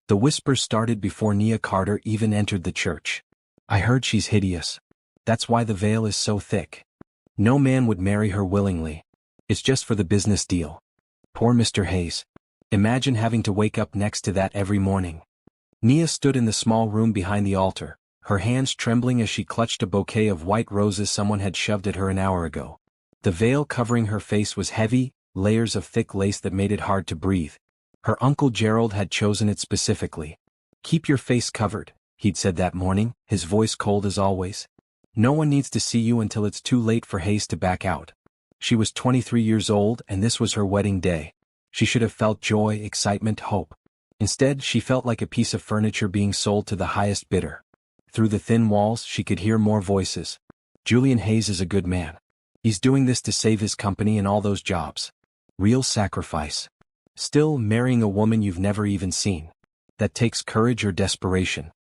The whispers started before Nia Carter even entered the church. I heard she's hideous. That's why the veil is so thick. No man would marry her willingly. It's just for the business deal. Poor Mr. Hayes. Imagine having to wake up next to that every morning. Nia stood in the small room behind the altar, her hands trembling as she clutched a bouquet of white roses someone had shoved at her an hour ago. The veil covering her face was heavy, layers of thick lace that made it hard to breathe. Her Uncle Gerald had chosen it specifically. Keep your face covered, he'd said that morning, his voice cold as always. No one needs to see you until it's too late for Hayes to back out. She was 23 years old and this was her wedding day. She should have felt joy, excitement, hope. Instead, she felt like a piece of furniture being sold to the highest bidder. Through the thin walls, she could hear more voices. Julian Hayes is a good man. He's doing this to save his company and all those jobs. Real sacrifice. Still, marrying a woman you've never even seen. That takes courage or desperation.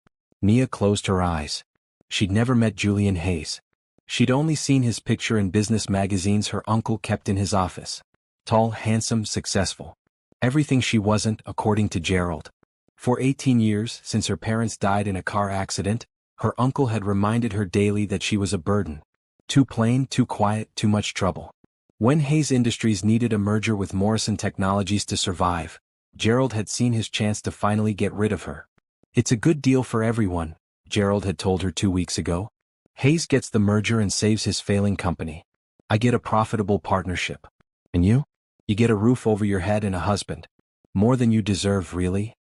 Nia closed her eyes. She'd never met Julian Hayes. She'd only seen his picture in business magazines her uncle kept in his office. Tall, handsome, successful. Everything she wasn't, according to Gerald. For 18 years, since her parents died in a car accident, her uncle had reminded her daily that she was a burden. Too plain, too quiet, too much trouble. When Hayes Industries needed a merger with Morrison Technologies to survive, Gerald had seen his chance to finally get rid of her. It's a good deal for everyone, Gerald had told her 2 weeks ago. Hayes gets the merger and saves his failing company. I get a profitable partnership. And you? You get a roof over your head and a husband. More than you deserve, really?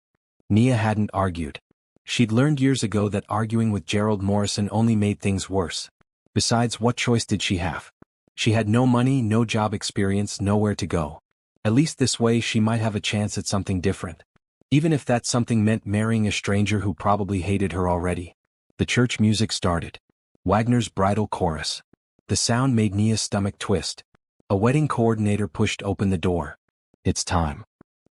Nia hadn't argued. She'd learned years ago that arguing with Gerald Morrison only made things worse. Besides, what choice did she have? She had no money, no job experience, nowhere to go. At least this way she might have a chance at something different. Even if that something meant marrying a stranger who probably hated her already. The church music started. Wagner's Bridal Chorus. The sound made Nia's stomach twist. A wedding coordinator pushed open the door. It's time.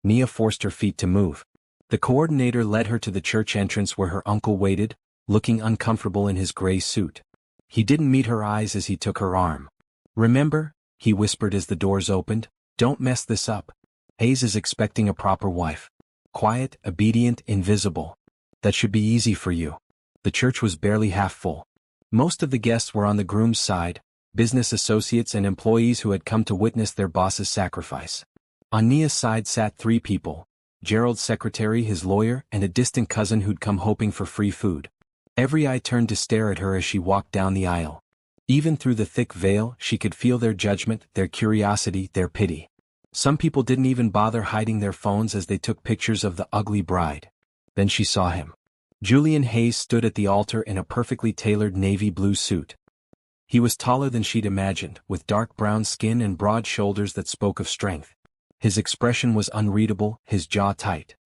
Nia forced her feet to move. The coordinator led her to the church entrance where her uncle waited, looking uncomfortable in his gray suit. He didn't meet her eyes as he took her arm. Remember, he whispered as the doors opened, don't mess this up. Hayes is expecting a proper wife. Quiet, obedient, invisible. That should be easy for you. The church was barely half full. Most of the guests were on the groom's side, business associates and employees who had come to witness their boss's sacrifice. On Nia's side sat 3 people, Gerald's secretary, his lawyer, and a distant cousin who'd come hoping for free food. Every eye turned to stare at her as she walked down the aisle. Even through the thick veil, she could feel their judgment, their curiosity, their pity. Some people didn't even bother hiding their phones as they took pictures of the ugly bride. Then she saw him. Julian Hayes stood at the altar in a perfectly tailored navy blue suit. He was taller than she'd imagined, with dark brown skin and broad shoulders that spoke of strength. His expression was unreadable, his jaw tight.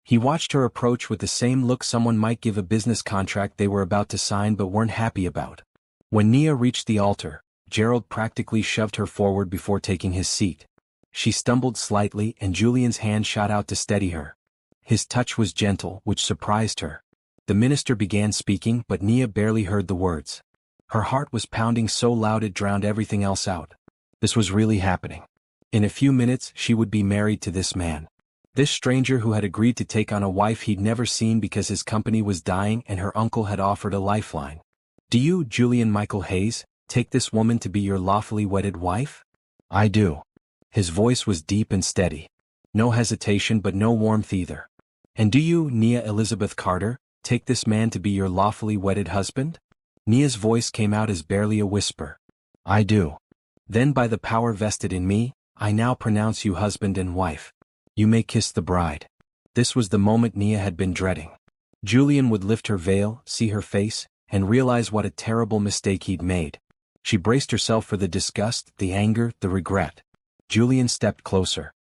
He watched her approach with the same look someone might give a business contract they were about to sign but weren't happy about. When Nia reached the altar, Gerald practically shoved her forward before taking his seat. She stumbled slightly and Julian's hand shot out to steady her. His touch was gentle, which surprised her. The minister began speaking, but Nia barely heard the words. Her heart was pounding so loud it drowned everything else out. This was really happening. In a few minutes, she would be married to this man. This stranger who had agreed to take on a wife he'd never seen because his company was dying and her uncle had offered a lifeline. Do you, Julian Michael Hayes, take this woman to be your lawfully wedded wife? I do. His voice was deep and steady. No hesitation but no warmth either. And do you, Nia Elizabeth Carter, take this man to be your lawfully wedded husband? Nia's voice came out as barely a whisper. I do. Then by the power vested in me, I now pronounce you husband and wife. You may kiss the bride. This was the moment Nia had been dreading. Julian would lift her veil, see her face, and realize what a terrible mistake he'd made. She braced herself for the disgust, the anger, the regret. Julian stepped closer.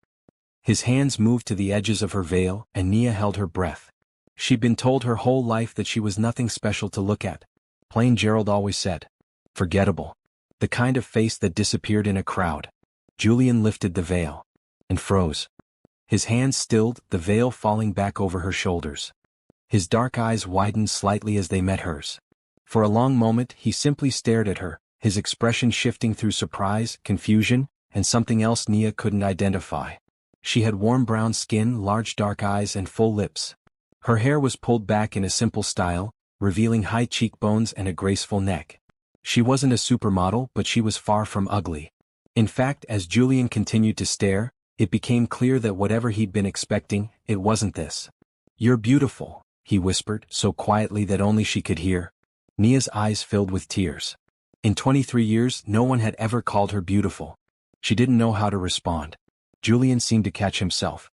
His hands moved to the edges of her veil, and Nia held her breath. She'd been told her whole life that she was nothing special to look at. Plain, Gerald always said. Forgettable. The kind of face that disappeared in a crowd. Julian lifted the veil. And froze. His hands stilled, the veil falling back over her shoulders. His dark eyes widened slightly as they met hers. For a long moment he simply stared at her, his expression shifting through surprise, confusion, and something else Nia couldn't identify. She had warm brown skin, large dark eyes and full lips. Her hair was pulled back in a simple style, revealing high cheekbones and a graceful neck. She wasn't a supermodel, but she was far from ugly. In fact, as Julian continued to stare, it became clear that whatever he'd been expecting, it wasn't this. "You're beautiful," he whispered, so quietly that only she could hear. Nia's eyes filled with tears. In 23 years, no one had ever called her beautiful. She didn't know how to respond. Julian seemed to catch himself.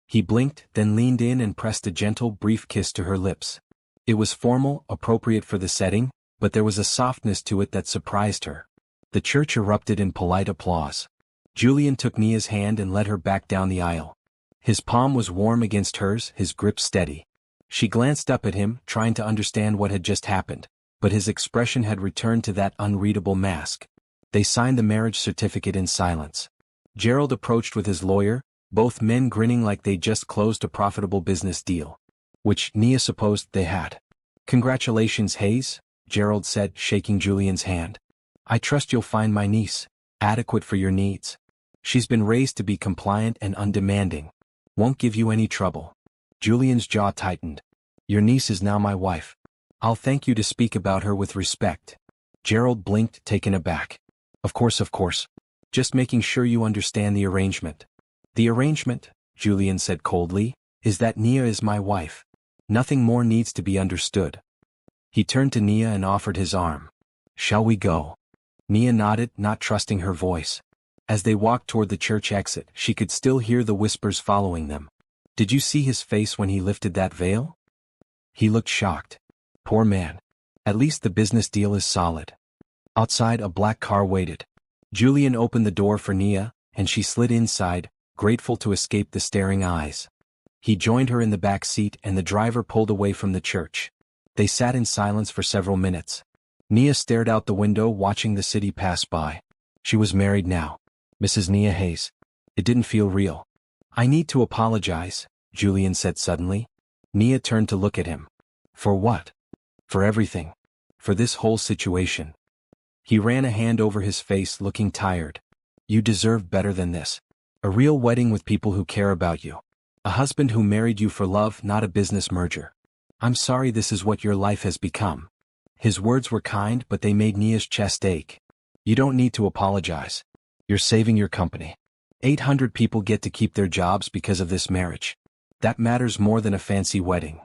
He blinked, then leaned in and pressed a gentle, brief kiss to her lips. It was formal, appropriate for the setting, but there was a softness to it that surprised her. The church erupted in polite applause. Julian took Nia's hand and led her back down the aisle. His palm was warm against hers, his grip steady. She glanced up at him, trying to understand what had just happened, but his expression had returned to that unreadable mask. They signed the marriage certificate in silence. Gerald approached with his lawyer, both men grinning like they'd just closed a profitable business deal. Which Nia supposed they had. "Congratulations, Hayes," Gerald said, shaking Julian's hand. "I trust you'll find my niece adequate for your needs. She's been raised to be compliant and undemanding. Won't give you any trouble." Julian's jaw tightened. "Your niece is now my wife. I'll thank you to speak about her with respect." Gerald blinked, taken aback. Of course. Just making sure you understand the arrangement." "The arrangement," Julian said coldly, "is that Nia is my wife. Nothing more needs to be understood." He turned to Nia and offered his arm. "Shall we go?" Nia nodded, not trusting her voice. As they walked toward the church exit, she could still hear the whispers following them. "Did you see his face when he lifted that veil? He looked shocked. Poor man. At least the business deal is solid." Outside, a black car waited. Julian opened the door for Nia, and she slid inside, grateful to escape the staring eyes. He joined her in the back seat and the driver pulled away from the church. They sat in silence for several minutes. Nia stared out the window, watching the city pass by. She was married now. Mrs. Nia Hayes. It didn't feel real. "I need to apologize," Julian said suddenly. Nia turned to look at him. "For what?" "For everything. For this whole situation." He ran a hand over his face, looking tired. "You deserve better than this. A real wedding with people who care about you. A husband who married you for love, not a business merger. I'm sorry this is what your life has become." His words were kind, but they made Nia's chest ache. "You don't need to apologize. You're saving your company. 800 people get to keep their jobs because of this marriage. That matters more than a fancy wedding."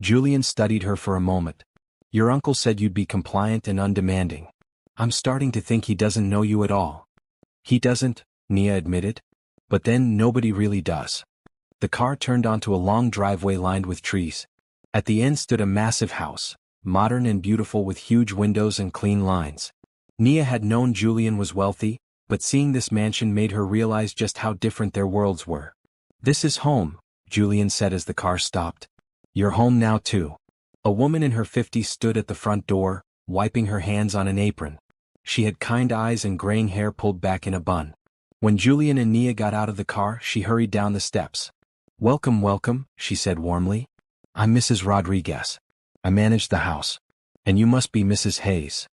Julian studied her for a moment. "Your uncle said you'd be compliant and undemanding. I'm starting to think he doesn't know you at all." "He doesn't," Nia admitted. "But then nobody really does." The car turned onto a long driveway lined with trees. At the end stood a massive house, modern and beautiful with huge windows and clean lines. Nia had known Julian was wealthy, but seeing this mansion made her realize just how different their worlds were. "This is home," Julian said as the car stopped. "You're home now too." A woman in her 50s stood at the front door, wiping her hands on an apron. She had kind eyes and graying hair pulled back in a bun. When Julian and Nia got out of the car, she hurried down the steps. Welcome," she said warmly. "I'm Mrs. Rodriguez. I manage the house. And you must be Mrs. Hayes."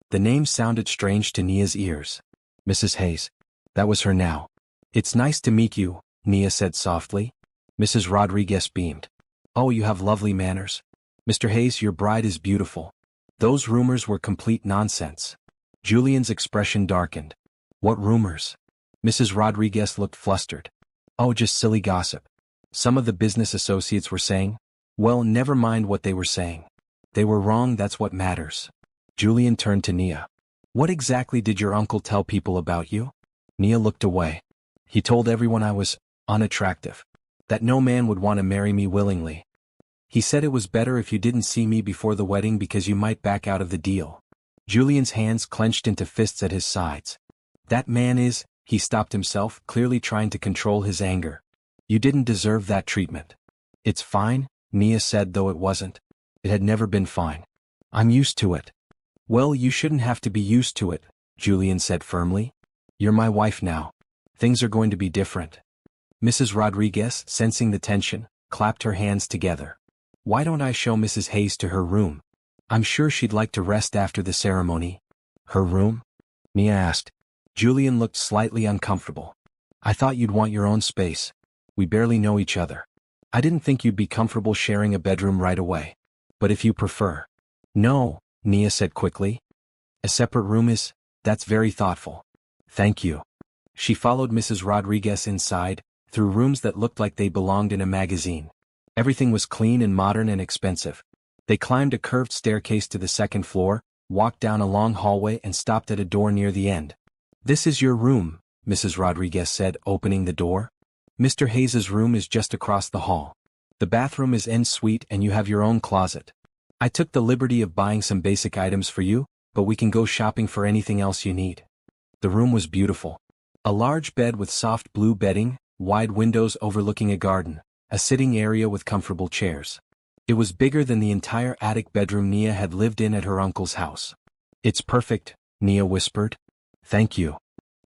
The name sounded strange to Nia's ears. Mrs. Hayes. That was her now. "It's nice to meet you," Nia said softly. Mrs. Rodriguez beamed. "Oh, you have lovely manners. Mr. Hayes, your bride is beautiful." Those rumors were complete nonsense. Julian's expression darkened. "What rumors?" Mrs. Rodriguez looked flustered. "Oh, just silly gossip. Some of the business associates were saying." "Well, never mind what they were saying. They were wrong, that's what matters." Julian turned to Nia. "What exactly did your uncle tell people about you?" Nia looked away. "He told everyone I was unattractive. That no man would want to marry me willingly. He said it was better if you didn't see me before the wedding because you might back out of the deal." Julian's hands clenched into fists at his sides. "That man is," he stopped himself, clearly trying to control his anger. "You didn't deserve that treatment." "It's fine," Nia said, though it wasn't. It had never been fine. "I'm used to it." "Well, you shouldn't have to be used to it," Julian said firmly. "You're my wife now. Things are going to be different." Mrs. Rodriguez, sensing the tension, clapped her hands together. "Why don't I show Mrs. Hayes to her room? I'm sure she'd like to rest after the ceremony." "Her room?" Nia asked. Julian looked slightly uncomfortable. "I thought you'd want your own space. We barely know each other." I didn't think you'd be comfortable sharing a bedroom right away. But if you prefer. No, Nia said quickly. A separate room is, that's very thoughtful. Thank you. She followed Mrs. Rodriguez inside, through rooms that looked like they belonged in a magazine. Everything was clean and modern and expensive. They climbed a curved staircase to the second floor, walked down a long hallway and stopped at a door near the end. This is your room, Mrs. Rodriguez said, opening the door. Mr. Hayes's room is just across the hall. The bathroom is en suite and you have your own closet. I took the liberty of buying some basic items for you, but we can go shopping for anything else you need. The room was beautiful. A large bed with soft blue bedding, wide windows overlooking a garden, a sitting area with comfortable chairs. It was bigger than the entire attic bedroom Nia had lived in at her uncle's house. It's perfect, Nia whispered. Thank you.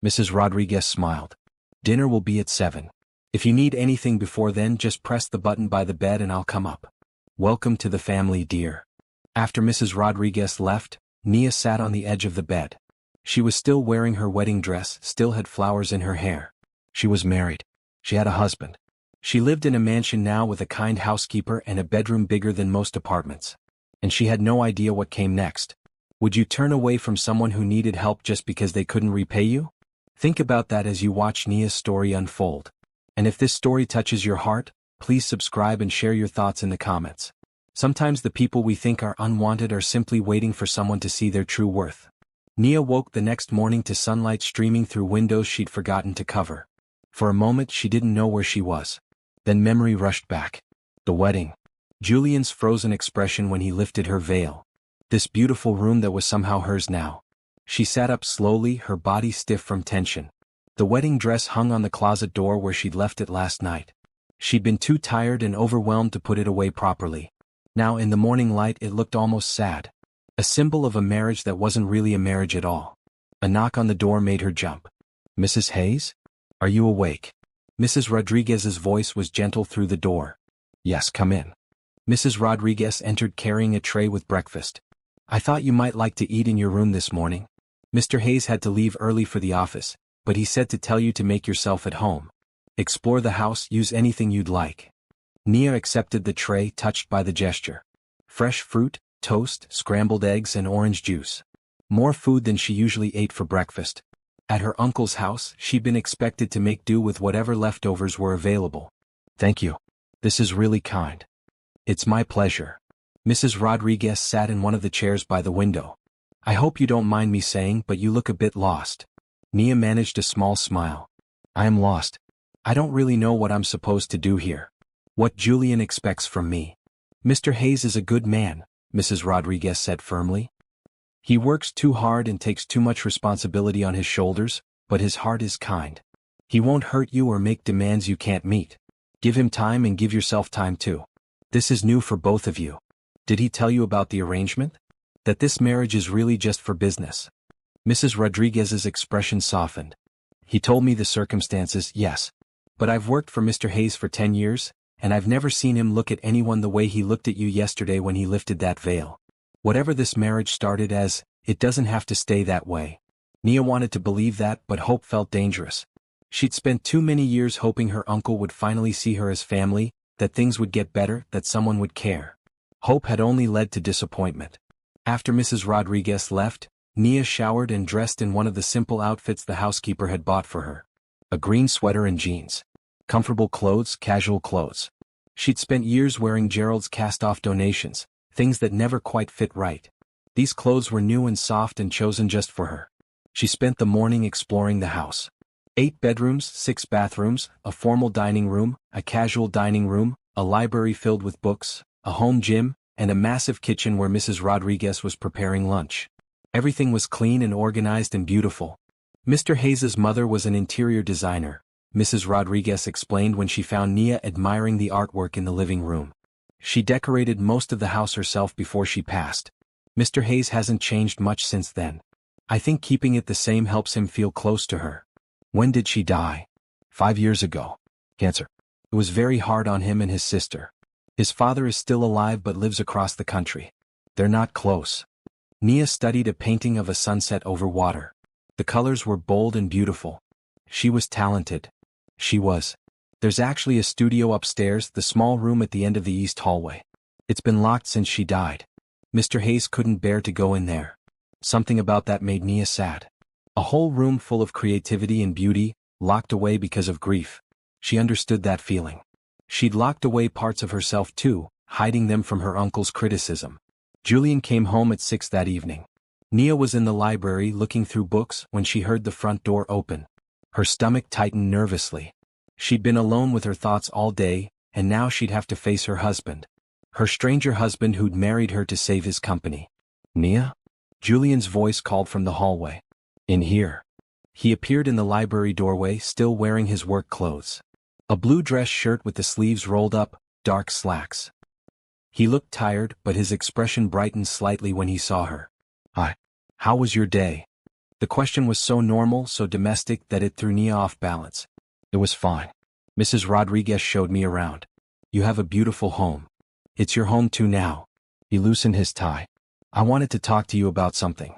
Mrs. Rodriguez smiled. Dinner will be at 7. If you need anything before then, just press the button by the bed and I'll come up. Welcome to the family, dear. After Mrs. Rodriguez left, Nia sat on the edge of the bed. She was still wearing her wedding dress, still had flowers in her hair. She was married. She had a husband. She lived in a mansion now with a kind housekeeper and a bedroom bigger than most apartments. And she had no idea what came next. Would you turn away from someone who needed help just because they couldn't repay you? Think about that as you watch Nia's story unfold. And if this story touches your heart, please subscribe and share your thoughts in the comments. Sometimes the people we think are unwanted are simply waiting for someone to see their true worth. Nia woke the next morning to sunlight streaming through windows she'd forgotten to cover. For a moment she didn't know where she was. Then memory rushed back. The wedding. Julian's frozen expression when he lifted her veil. This beautiful room that was somehow hers now. She sat up slowly, her body stiff from tension. The wedding dress hung on the closet door where she'd left it last night. She'd been too tired and overwhelmed to put it away properly. Now in the morning light it looked almost sad. A symbol of a marriage that wasn't really a marriage at all. A knock on the door made her jump. Mrs. Hayes? Are you awake? Mrs. Rodriguez's voice was gentle through the door. Yes, come in. Mrs. Rodriguez entered carrying a tray with breakfast. I thought you might like to eat in your room this morning. Mr. Hayes had to leave early for the office, but he said to tell you to make yourself at home. Explore the house, use anything you'd like. Nia accepted the tray, touched by the gesture. Fresh fruit, toast, scrambled eggs and orange juice. More food than she usually ate for breakfast. At her uncle's house, she'd been expected to make do with whatever leftovers were available. Thank you. This is really kind. It's my pleasure. Mrs. Rodriguez sat in one of the chairs by the window. I hope you don't mind me saying, but you look a bit lost. Nia managed a small smile. I am lost. I don't really know what I'm supposed to do here. What Julian expects from me. Mr. Hayes is a good man, Mrs. Rodriguez said firmly. He works too hard and takes too much responsibility on his shoulders, but his heart is kind. He won't hurt you or make demands you can't meet. Give him time and give yourself time too. This is new for both of you. Did he tell you about the arrangement? That this marriage is really just for business? Mrs. Rodriguez's expression softened. He told me the circumstances, yes. But I've worked for Mr. Hayes for 10 years, and I've never seen him look at anyone the way he looked at you yesterday when he lifted that veil. Whatever this marriage started as, it doesn't have to stay that way. Nia wanted to believe that, but hope felt dangerous. She'd spent too many years hoping her uncle would finally see her as family, that things would get better, that someone would care. Hope had only led to disappointment. After Mrs. Rodriguez left, Nia showered and dressed in one of the simple outfits the housekeeper had bought for her. A green sweater and jeans. Comfortable clothes, casual clothes. She'd spent years wearing Gerald's cast-off donations, things that never quite fit right. These clothes were new and soft and chosen just for her. She spent the morning exploring the house. 8 bedrooms, 6 bathrooms, a formal dining room, a casual dining room, a library filled with books, a home gym, and a massive kitchen where Mrs. Rodriguez was preparing lunch. Everything was clean and organized and beautiful. Mr. Hayes's mother was an interior designer, Mrs. Rodriguez explained when she found Nia admiring the artwork in the living room. She decorated most of the house herself before she passed. Mr. Hayes hasn't changed much since then. I think keeping it the same helps him feel close to her. When did she die? 5 years ago. Cancer. It was very hard on him and his sister. His father is still alive but lives across the country. They're not close. Nia studied a painting of a sunset over water. The colors were bold and beautiful. She was talented. She was. There's actually a studio upstairs, the small room at the end of the east hallway. It's been locked since she died. Mr. Hayes couldn't bear to go in there. Something about that made Nia sad. A whole room full of creativity and beauty, locked away because of grief. She understood that feeling. She'd locked away parts of herself too, hiding them from her uncle's criticism. Julian came home at 6 that evening. Nia was in the library looking through books when she heard the front door open. Her stomach tightened nervously. She'd been alone with her thoughts all day, and now she'd have to face her husband. Her stranger husband who'd married her to save his company. "Nia?" Julian's voice called from the hallway. "In here." He appeared in the library doorway, still wearing his work clothes. A blue dress shirt with the sleeves rolled up, dark slacks. He looked tired, but his expression brightened slightly when he saw her. "Hi. How was your day?" The question was so normal, so domestic, that it threw Nia off balance. "It was fine. Mrs. Rodriguez showed me around. You have a beautiful home. It's your home too now." He loosened his tie. "I wanted to talk to you about something.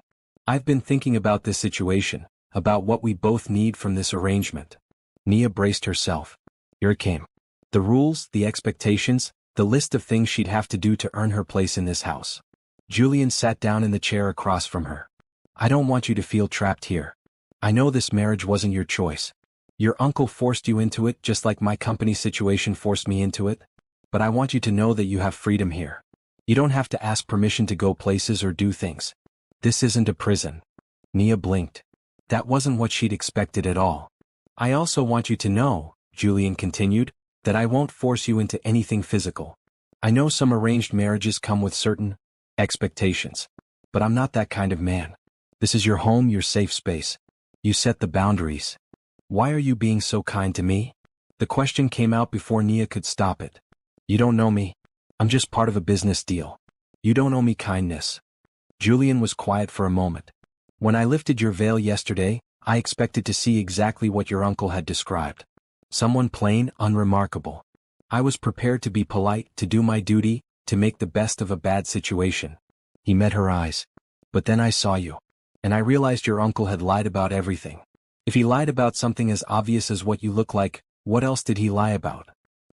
I've been thinking about this situation, about what we both need from this arrangement." Nia braced herself. Here it came. The rules, the expectations, the list of things she'd have to do to earn her place in this house. Julian sat down in the chair across from her. "I don't want you to feel trapped here. I know this marriage wasn't your choice. Your uncle forced you into it just like my company situation forced me into it. But I want you to know that you have freedom here. You don't have to ask permission to go places or do things. This isn't a prison." Nia blinked. That wasn't what she'd expected at all. "I also want you to know," Julian continued, "that I won't force you into anything physical. I know some arranged marriages come with certain expectations. But I'm not that kind of man. This is your home, your safe space. You set the boundaries. Why are you being so kind to me?" The question came out before Nia could stop it. "You don't know me. I'm just part of a business deal. You don't owe me kindness." Julian was quiet for a moment. "When I lifted your veil yesterday, I expected to see exactly what your uncle had described. Someone plain, unremarkable. I was prepared to be polite, to do my duty, to make the best of a bad situation." He met her eyes. "But then I saw you. And I realized your uncle had lied about everything. If he lied about something as obvious as what you look like, what else did he lie about?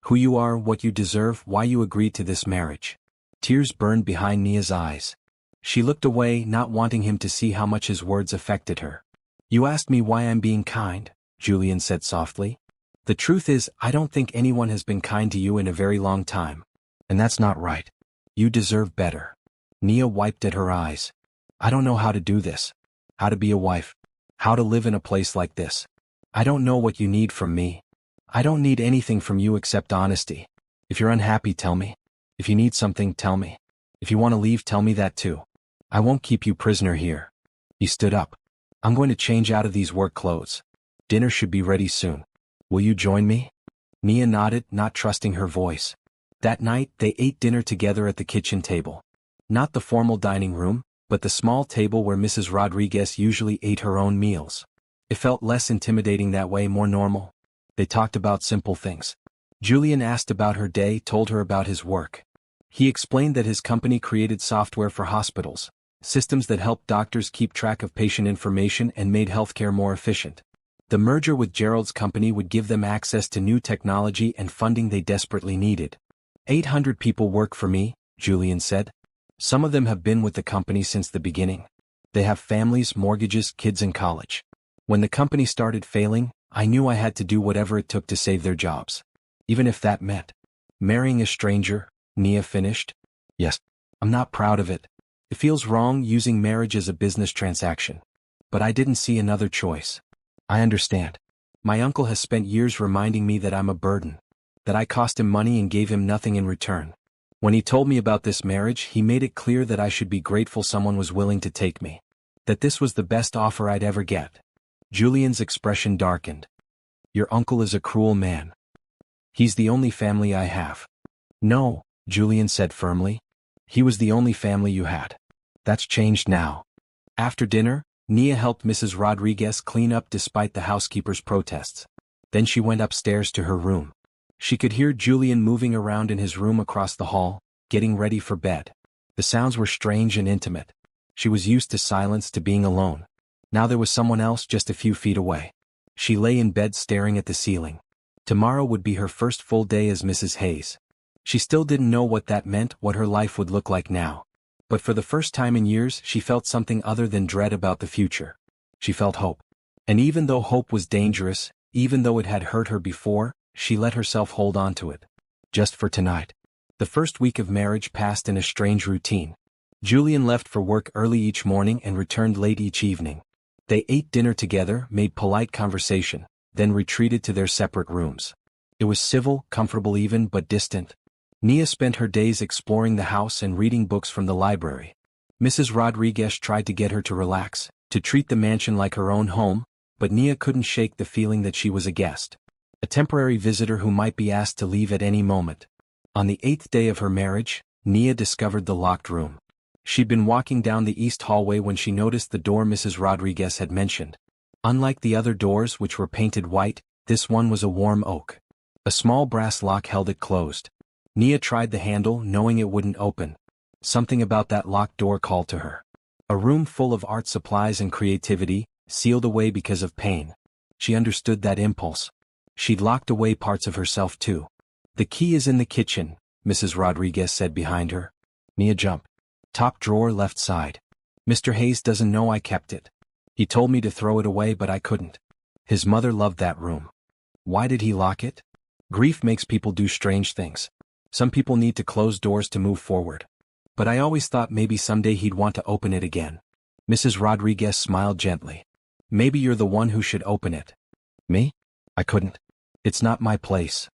Who you are, what you deserve, why you agreed to this marriage." Tears burned behind Nia's eyes. She looked away, not wanting him to see how much his words affected her. "You asked me why I'm being kind," Julian said softly. "The truth is, I don't think anyone has been kind to you in a very long time. And that's not right. You deserve better." Nia wiped at her eyes. "I don't know how to do this. How to be a wife. How to live in a place like this. I don't know what you need from me. I don't need anything from you except honesty. If you're unhappy, tell me. If you need something, tell me. If you want to leave, tell me that too. I won't keep you prisoner here." He stood up. "I'm going to change out of these work clothes. Dinner should be ready soon. Will you join me?" Nia nodded, not trusting her voice. That night, they ate dinner together at the kitchen table. Not the formal dining room, but the small table where Mrs. Rodriguez usually ate her own meals. It felt less intimidating that way, more normal. They talked about simple things. Julian asked about her day, told her about his work. He explained that his company created software for hospitals, systems that helped doctors keep track of patient information and made healthcare more efficient. The merger with Gerald's company would give them access to new technology and funding they desperately needed. 800 people work for me," Julian said. "Some of them have been with the company since the beginning. They have families, mortgages, kids in college. When the company started failing, I knew I had to do whatever it took to save their jobs. Even if that meant marrying a stranger," Nia finished. "Yes, I'm not proud of it. It feels wrong using marriage as a business transaction. But I didn't see another choice. I understand. My uncle has spent years reminding me that I'm a burden, that I cost him money and gave him nothing in return. When he told me about this marriage, he made it clear that I should be grateful someone was willing to take me. That this was the best offer I'd ever get." Julian's expression darkened. "Your uncle is a cruel man. He's the only family I have." "No," Julian said firmly. "He was the only family you had. That's changed now." After dinner, Nia helped Mrs. Rodriguez clean up despite the housekeeper's protests. Then she went upstairs to her room. She could hear Julian moving around in his room across the hall, getting ready for bed. The sounds were strange and intimate. She was used to silence, to being alone. Now there was someone else just a few feet away. She lay in bed staring at the ceiling. Tomorrow would be her first full day as Mrs. Hayes. She still didn't know what that meant, what her life would look like now. But for the first time in years, she felt something other than dread about the future. She felt hope. And even though hope was dangerous, even though it had hurt her before, she let herself hold on to it. Just for tonight. The first week of marriage passed in a strange routine. Julian left for work early each morning and returned late each evening. They ate dinner together, made polite conversation, then retreated to their separate rooms. It was civil, comfortable even, but distant. Nia spent her days exploring the house and reading books from the library. Mrs. Rodriguez tried to get her to relax, to treat the mansion like her own home, but Nia couldn't shake the feeling that she was a guest. A temporary visitor who might be asked to leave at any moment. On the 8th day of her marriage, Nia discovered the locked room. She'd been walking down the east hallway when she noticed the door Mrs. Rodriguez had mentioned. Unlike the other doors which were painted white, this one was a warm oak. A small brass lock held it closed. Nia tried the handle, knowing it wouldn't open. Something about that locked door called to her. A room full of art supplies and creativity, sealed away because of pain. She understood that impulse. She'd locked away parts of herself too. "The key is in the kitchen," Mrs. Rodriguez said behind her. Nia jumped. "Top drawer left side. Mr. Hayes doesn't know I kept it. He told me to throw it away but I couldn't. His mother loved that room. Why did he lock it? Grief makes people do strange things. Some people need to close doors to move forward. But I always thought maybe someday he'd want to open it again." Mrs. Rodriguez smiled gently. "Maybe you're the one who should open it." "Me? I couldn't. It's not my place.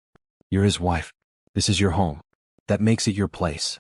You're his wife. This is your home. That makes it your place."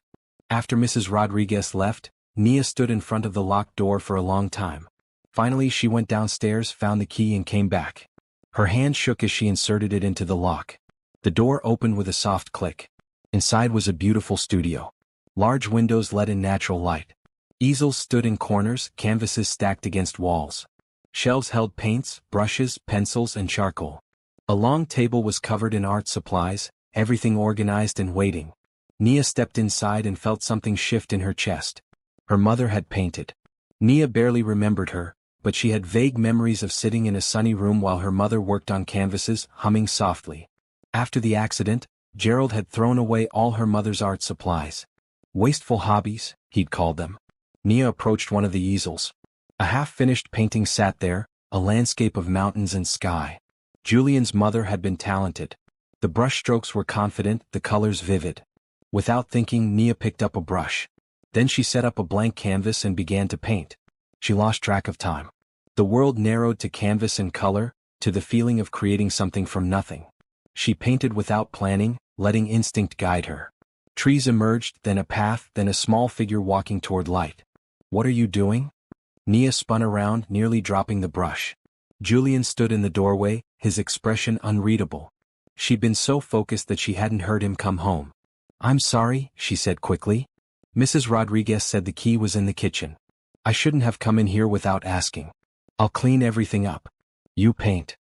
After Mrs. Rodriguez left, Nia stood in front of the locked door for a long time. Finally she went downstairs, found the key and came back. Her hand shook as she inserted it into the lock. The door opened with a soft click. Inside was a beautiful studio. Large windows let in natural light. Easels stood in corners, canvases stacked against walls. Shelves held paints, brushes, pencils and charcoal. A long table was covered in art supplies, everything organized and waiting. Nia stepped inside and felt something shift in her chest. Her mother had painted. Nia barely remembered her, but she had vague memories of sitting in a sunny room while her mother worked on canvases, humming softly. After the accident, Gerald had thrown away all her mother's art supplies. Wasteful hobbies, he'd called them. Nia approached one of the easels. A half-finished painting sat there, a landscape of mountains and sky. Julian's mother had been talented. The brushstrokes were confident, the colors vivid. Without thinking, Nia picked up a brush. Then she set up a blank canvas and began to paint. She lost track of time. The world narrowed to canvas and color, to the feeling of creating something from nothing. She painted without planning, letting instinct guide her. Trees emerged, then a path, then a small figure walking toward light. "What are you doing?" Nia spun around, nearly dropping the brush. Julian stood in the doorway, his expression unreadable. She'd been so focused that she hadn't heard him come home. "I'm sorry," she said quickly. "Mrs. Rodriguez said the key was in the kitchen. I shouldn't have come in here without asking. I'll clean everything up. You paint."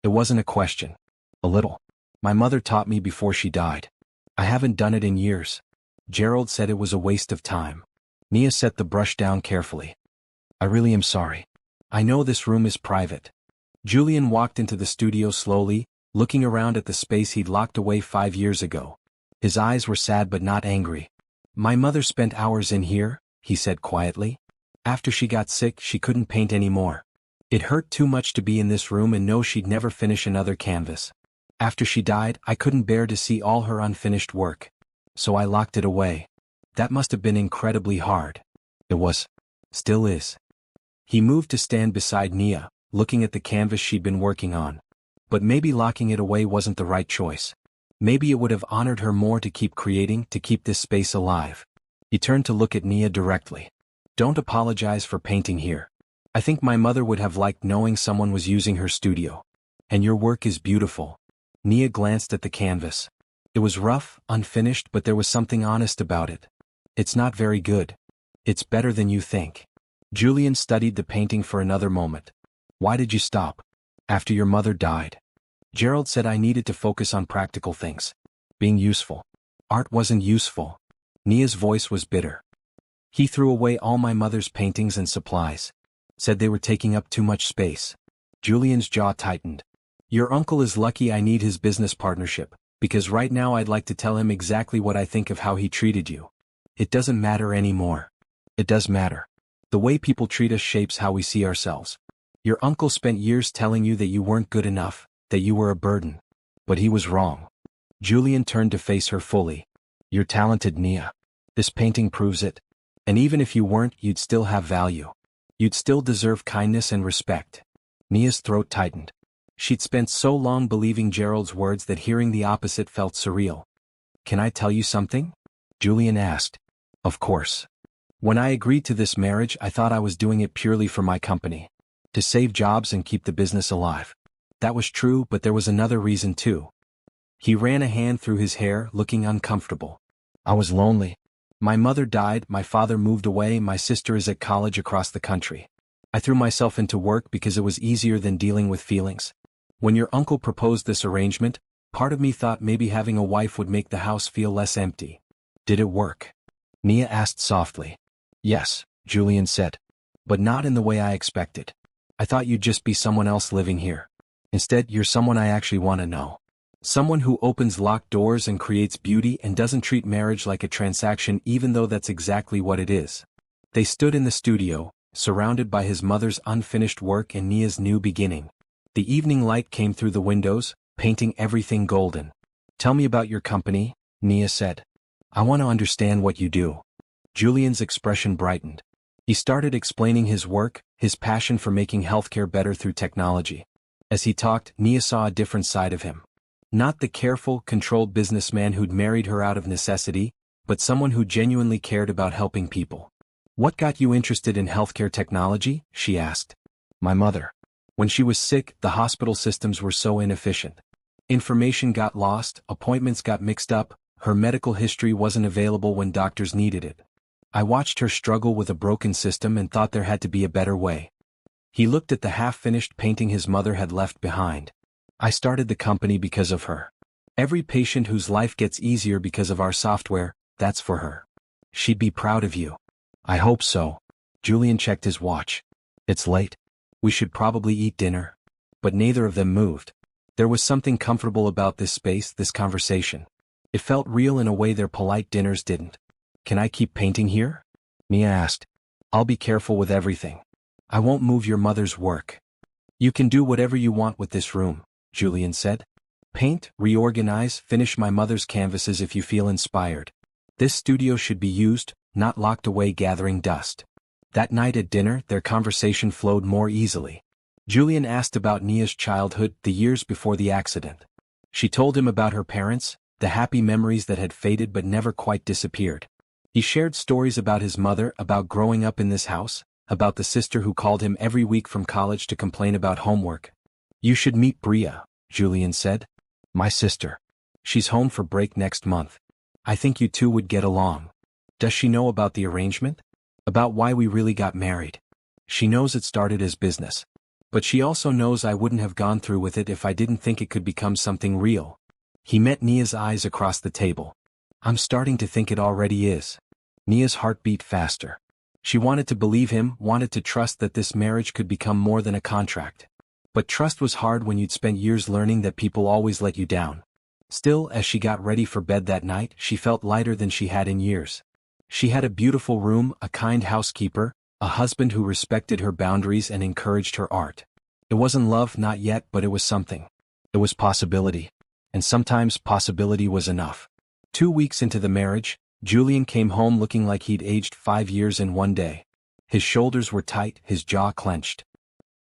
It wasn't a question. "A little. My mother taught me before she died. I haven't done it in years. Gerald said it was a waste of time." Nia set the brush down carefully. "I really am sorry. I know this room is private." Julian walked into the studio slowly, looking around at the space he'd locked away 5 years ago. His eyes were sad but not angry. "My mother spent hours in here," he said quietly. "After she got sick, she couldn't paint anymore. It hurt too much to be in this room and know she'd never finish another canvas. After she died, I couldn't bear to see all her unfinished work. So I locked it away. That must have been incredibly hard." "It was. Still is." He moved to stand beside Nia, looking at the canvas she'd been working on. But maybe locking it away wasn't the right choice. Maybe it would have honored her more to keep creating, to keep this space alive. He turned to look at Nia directly. "Don't apologize for painting here. I think my mother would have liked knowing someone was using her studio. And your work is beautiful." Nia glanced at the canvas. It was rough, unfinished, but there was something honest about it. "It's not very good. It's better than you think." Julian studied the painting for another moment. "Why did you stop?" "After your mother died. Gerald said I needed to focus on practical things. Being useful. Art wasn't useful." Nia's voice was bitter. "He threw away all my mother's paintings and supplies. Said they were taking up too much space." Julian's jaw tightened. Your uncle is lucky I need his business partnership, because right now I'd like to tell him exactly what I think of how he treated you. It doesn't matter anymore. It does matter. The way people treat us shapes how we see ourselves. Your uncle spent years telling you that you weren't good enough, that you were a burden. But he was wrong. Julian turned to face her fully. You're talented, Nia. This painting proves it. And even if you weren't, you'd still have value. You'd still deserve kindness and respect. Nia's throat tightened. She'd spent so long believing Gerald's words that hearing the opposite felt surreal. Can I tell you something? Julian asked. Of course. When I agreed to this marriage, I thought I was doing it purely for my company. To save jobs and keep the business alive. That was true, but there was another reason too. He ran a hand through his hair, looking uncomfortable. I was lonely. My mother died, my father moved away, my sister is at college across the country. I threw myself into work because it was easier than dealing with feelings. When your uncle proposed this arrangement, part of me thought maybe having a wife would make the house feel less empty. Did it work? Nia asked softly. Yes, Julian said. But not in the way I expected. I thought you'd just be someone else living here. Instead, you're someone I actually want to know. Someone who opens locked doors and creates beauty and doesn't treat marriage like a transaction, even though that's exactly what it is. They stood in the studio, surrounded by his mother's unfinished work and Nia's new beginning. The evening light came through the windows, painting everything golden. Tell me about your company, Nia said. I want to understand what you do. Julian's expression brightened. He started explaining his work, his passion for making healthcare better through technology. As he talked, Nia saw a different side of him. Not the careful, controlled businessman who'd married her out of necessity, but someone who genuinely cared about helping people. What got you interested in healthcare technology? She asked. My mother. When she was sick, the hospital systems were so inefficient. Information got lost, appointments got mixed up, her medical history wasn't available when doctors needed it. I watched her struggle with a broken system and thought there had to be a better way. He looked at the half-finished painting his mother had left behind. I started the company because of her. Every patient whose life gets easier because of our software, that's for her. She'd be proud of you. I hope so. Julian checked his watch. It's late. We should probably eat dinner. But neither of them moved. There was something comfortable about this space, this conversation. It felt real in a way their polite dinners didn't. Can I keep painting here? Nia asked. I'll be careful with everything. I won't move your mother's work. You can do whatever you want with this room, Julian said. Paint, reorganize, finish my mother's canvases if you feel inspired. This studio should be used, not locked away gathering dust. That night at dinner, their conversation flowed more easily. Julian asked about Nia's childhood, the years before the accident. She told him about her parents, the happy memories that had faded but never quite disappeared. He shared stories about his mother, about growing up in this house, about the sister who called him every week from college to complain about homework. You should meet Bria, Julian said. My sister. She's home for break next month. I think you two would get along. Does she know about the arrangement? About why we really got married? She knows it started as business. But she also knows I wouldn't have gone through with it if I didn't think it could become something real. He met Nia's eyes across the table. I'm starting to think it already is. Nia's heart beat faster. She wanted to believe him, wanted to trust that this marriage could become more than a contract. But trust was hard when you'd spent years learning that people always let you down. Still, as she got ready for bed that night, she felt lighter than she had in years. She had a beautiful room, a kind housekeeper, a husband who respected her boundaries and encouraged her art. It wasn't love, not yet, but it was something. It was possibility. And sometimes possibility was enough. 2 weeks into the marriage, Julian came home looking like he'd aged 5 years in one day. His shoulders were tight, his jaw clenched.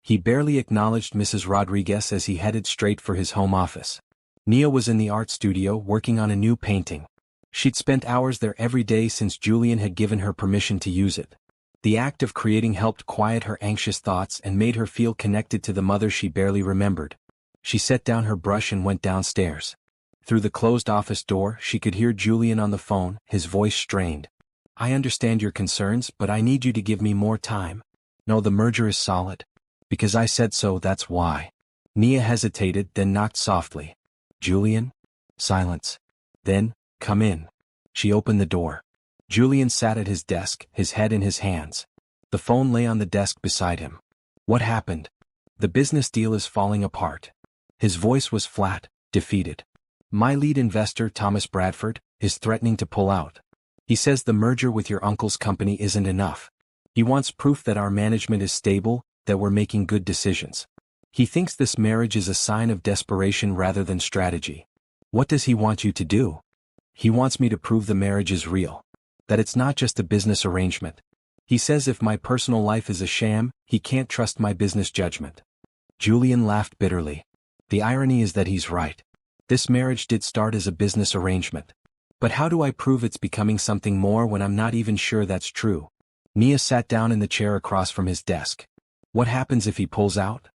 He barely acknowledged Mrs. Rodriguez as he headed straight for his home office. Nia was in the art studio working on a new painting. She'd spent hours there every day since Julian had given her permission to use it. The act of creating helped quiet her anxious thoughts and made her feel connected to the mother she barely remembered. She set down her brush and went downstairs. Through the closed office door, she could hear Julian on the phone, his voice strained. I understand your concerns, but I need you to give me more time. No, the merger is solid. Because I said so, that's why. Nia hesitated, then knocked softly. Julian? Silence. Then, come in. She opened the door. Julian sat at his desk, his head in his hands. The phone lay on the desk beside him. What happened? The business deal is falling apart. His voice was flat, defeated. My lead investor, Thomas Bradford, is threatening to pull out. He says the merger with your uncle's company isn't enough. He wants proof that our management is stable, that we're making good decisions. He thinks this marriage is a sign of desperation rather than strategy. What does he want you to do? He wants me to prove the marriage is real. That it's not just a business arrangement. He says if my personal life is a sham, he can't trust my business judgment. Julian laughed bitterly. The irony is that he's right. This marriage did start as a business arrangement. But how do I prove it's becoming something more when I'm not even sure that's true? Nia sat down in the chair across from his desk. What happens if he pulls out?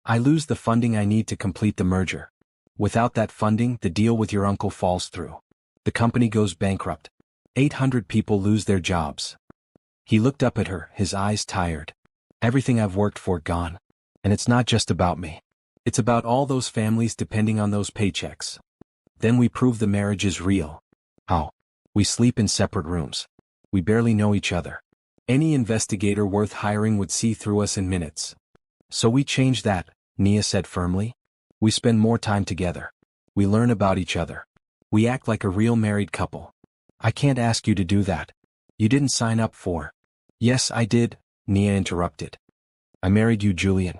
I lose the funding I need to complete the merger. Without that funding, the deal with your uncle falls through. The company goes bankrupt. 800 people lose their jobs. He looked up at her, his eyes tired. Everything I've worked for gone. And it's not just about me. It's about all those families depending on those paychecks. Then we prove the marriage is real. How? We sleep in separate rooms. We barely know each other. Any investigator worth hiring would see through us in minutes. So we change that, Nia said firmly. We spend more time together. We learn about each other. We act like a real married couple. I can't ask you to do that. You didn't sign up for. Yes, I did, Nia interrupted. I married you, Julian.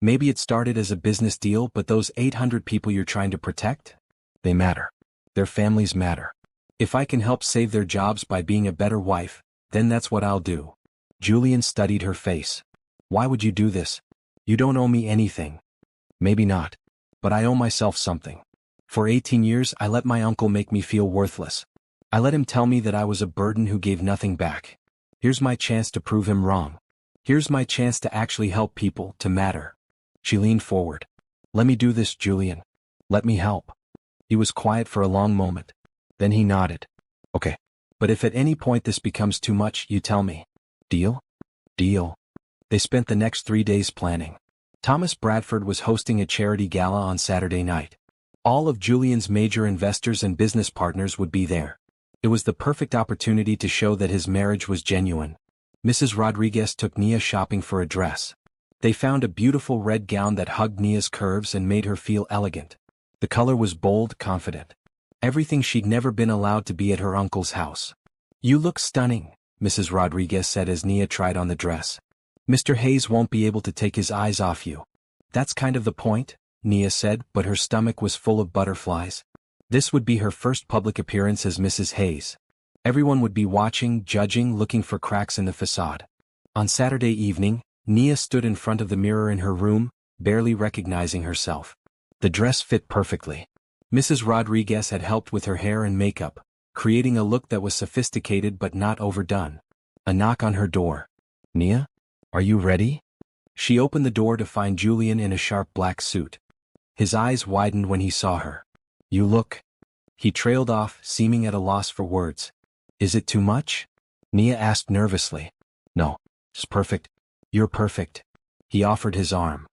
Maybe it started as a business deal, but those 800 people you're trying to protect? They matter. Their families matter. If I can help save their jobs by being a better wife, then that's what I'll do. Julian studied her face. Why would you do this? You don't owe me anything. Maybe not. But I owe myself something. For 18 years I let my uncle make me feel worthless. I let him tell me that I was a burden who gave nothing back. Here's my chance to prove him wrong. Here's my chance to actually help people, to matter. She leaned forward. Let me do this, Julian. Let me help. He was quiet for a long moment. Then he nodded. Okay. But if at any point this becomes too much, you tell me. Deal? Deal. They spent the next 3 days planning. Thomas Bradford was hosting a charity gala on Saturday night. All of Julian's major investors and business partners would be there. It was the perfect opportunity to show that his marriage was genuine. Mrs. Rodriguez took Nia shopping for a dress. They found a beautiful red gown that hugged Nia's curves and made her feel elegant. The color was bold, confident. Everything she'd never been allowed to be at her uncle's house. You look stunning, Mrs. Rodriguez said as Nia tried on the dress. Mr. Hayes won't be able to take his eyes off you. That's kind of the point, Nia said, but her stomach was full of butterflies. This would be her first public appearance as Mrs. Hayes. Everyone would be watching, judging, looking for cracks in the facade. On Saturday evening, Nia stood in front of the mirror in her room, barely recognizing herself. The dress fit perfectly. Mrs. Rodriguez had helped with her hair and makeup, creating a look that was sophisticated but not overdone. A knock on her door. Nia? Are you ready? She opened the door to find Julian in a sharp black suit. His eyes widened when he saw her. You look. He trailed off, seeming at a loss for words. Is it too much? Nia asked nervously. No, it's perfect. You're perfect. He offered his arm.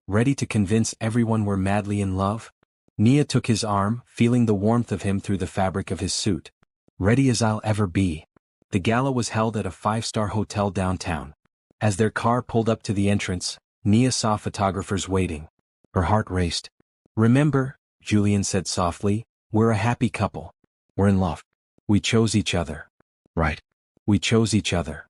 Ready to convince everyone we're madly in love? Nia took his arm, feeling the warmth of him through the fabric of his suit. Ready as I'll ever be. The gala was held at a 5-star hotel downtown. As their car pulled up to the entrance, Nia saw photographers waiting. Her heart raced. Remember, Julian said softly, we're a happy couple. We're in love. We chose each other. Right. We chose each other.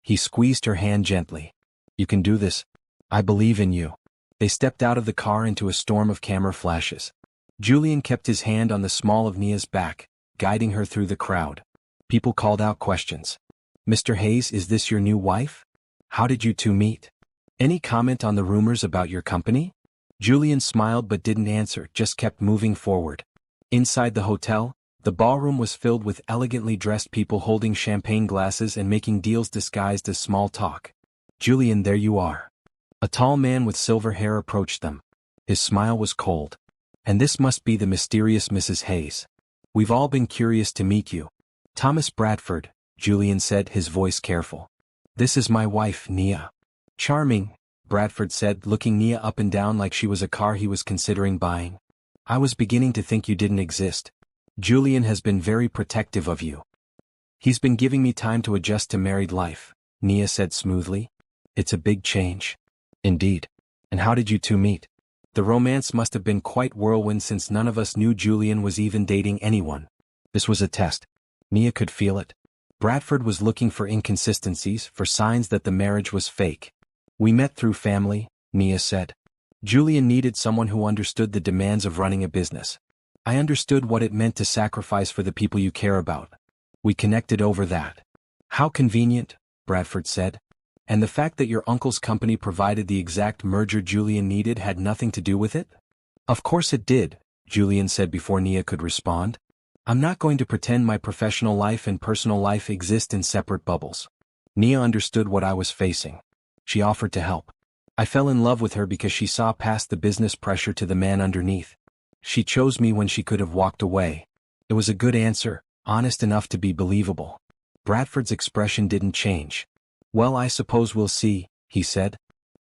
He squeezed her hand gently. You can do this. I believe in you. They stepped out of the car into a storm of camera flashes. Julian kept his hand on the small of Nia's back, guiding her through the crowd. People called out questions. Mr. Hayes, is this your new wife? How did you two meet? Any comment on the rumors about your company? Julian smiled but didn't answer, just kept moving forward. Inside the hotel, the ballroom was filled with elegantly dressed people holding champagne glasses and making deals disguised as small talk. Julian, there you are. A tall man with silver hair approached them. His smile was cold. And this must be the mysterious Mrs. Hayes. We've all been curious to meet you. Thomas Bradford, Julian said, his voice careful. This is my wife, Nia. Charming, Bradford said, looking Nia up and down like she was a car he was considering buying. I was beginning to think you didn't exist. Julian has been very protective of you. He's been giving me time to adjust to married life, Nia said smoothly. It's a big change. Indeed. And how did you two meet? The romance must have been quite whirlwind since none of us knew Julian was even dating anyone. This was a test. Nia could feel it. Bradford was looking for inconsistencies, for signs that the marriage was fake. We met through family, Nia said. Julian needed someone who understood the demands of running a business. I understood what it meant to sacrifice for the people you care about. We connected over that. How convenient, Bradford said. And the fact that your uncle's company provided the exact merger Julian needed had nothing to do with it? Of course it did, Julian said before Nia could respond. I'm not going to pretend my professional life and personal life exist in separate bubbles. Nia understood what I was facing. She offered to help. I fell in love with her because she saw past the business pressure to the man underneath. She chose me when she could have walked away. It was a good answer, honest enough to be believable. Bradford's expression didn't change. Well, I suppose we'll see, he said.